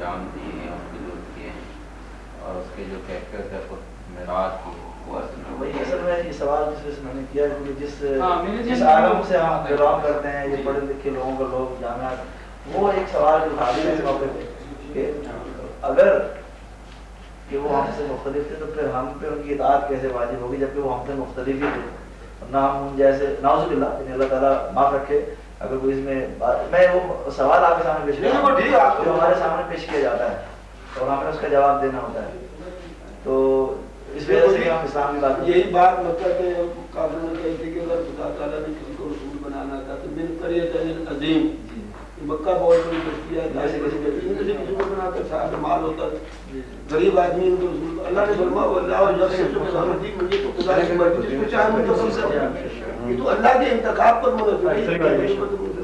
انجام دیے ہیں اس کے جو کیے ہیں اور اس کے جو کیفیت ہے خود معراج کی وہ اصل میں وہی اصل میں یہ سوال جس وجہ سے میں نے کیا ہے کہ میں جس عالم سے ہم بلانگ کرتے ہیں یہ پڑھے لکھے لوگوں کو لوگ جامعات وہ ایک سوال اٹھا دیا اس موقع پہ کہ اگر کہ وہ ہم سے مختلف تھے تو پھر ہم پہ ان کی اطاعت کیسے واجب ہوگی جبکہ وہ ہم سے مختلف ہی تھے نہ ہم جیسے نعوذ باللہ یعنی اللہ تعالیٰ معاف رکھے اگر کوئی اس میں وہ سوال آپ کے سامنے پیش کیا جو ہمارے سامنے پیش کیا جاتا ہے اور ہمیں اس کا جواب دینا ہوتا ہے تو اس وجہ سے ہم اسلام کی بات یہی بات مکہ کے کافر میں کہی تھی کہ اگر خدا تعالیٰ نے کسی کو رسول بنانا تھا تو من قریۃ عظیم مکہ بہت بڑی بستی ہے کسی کو بنا کر صاحب مال ہوتا غریب آدمی ان کو رسول اللہ نے فرمایا اللہ رحمتی مجھے تو خدا کی مرضی جس کو چاہے منتخب کر یہ تو اللہ کے انتخاب پر منحصر ہے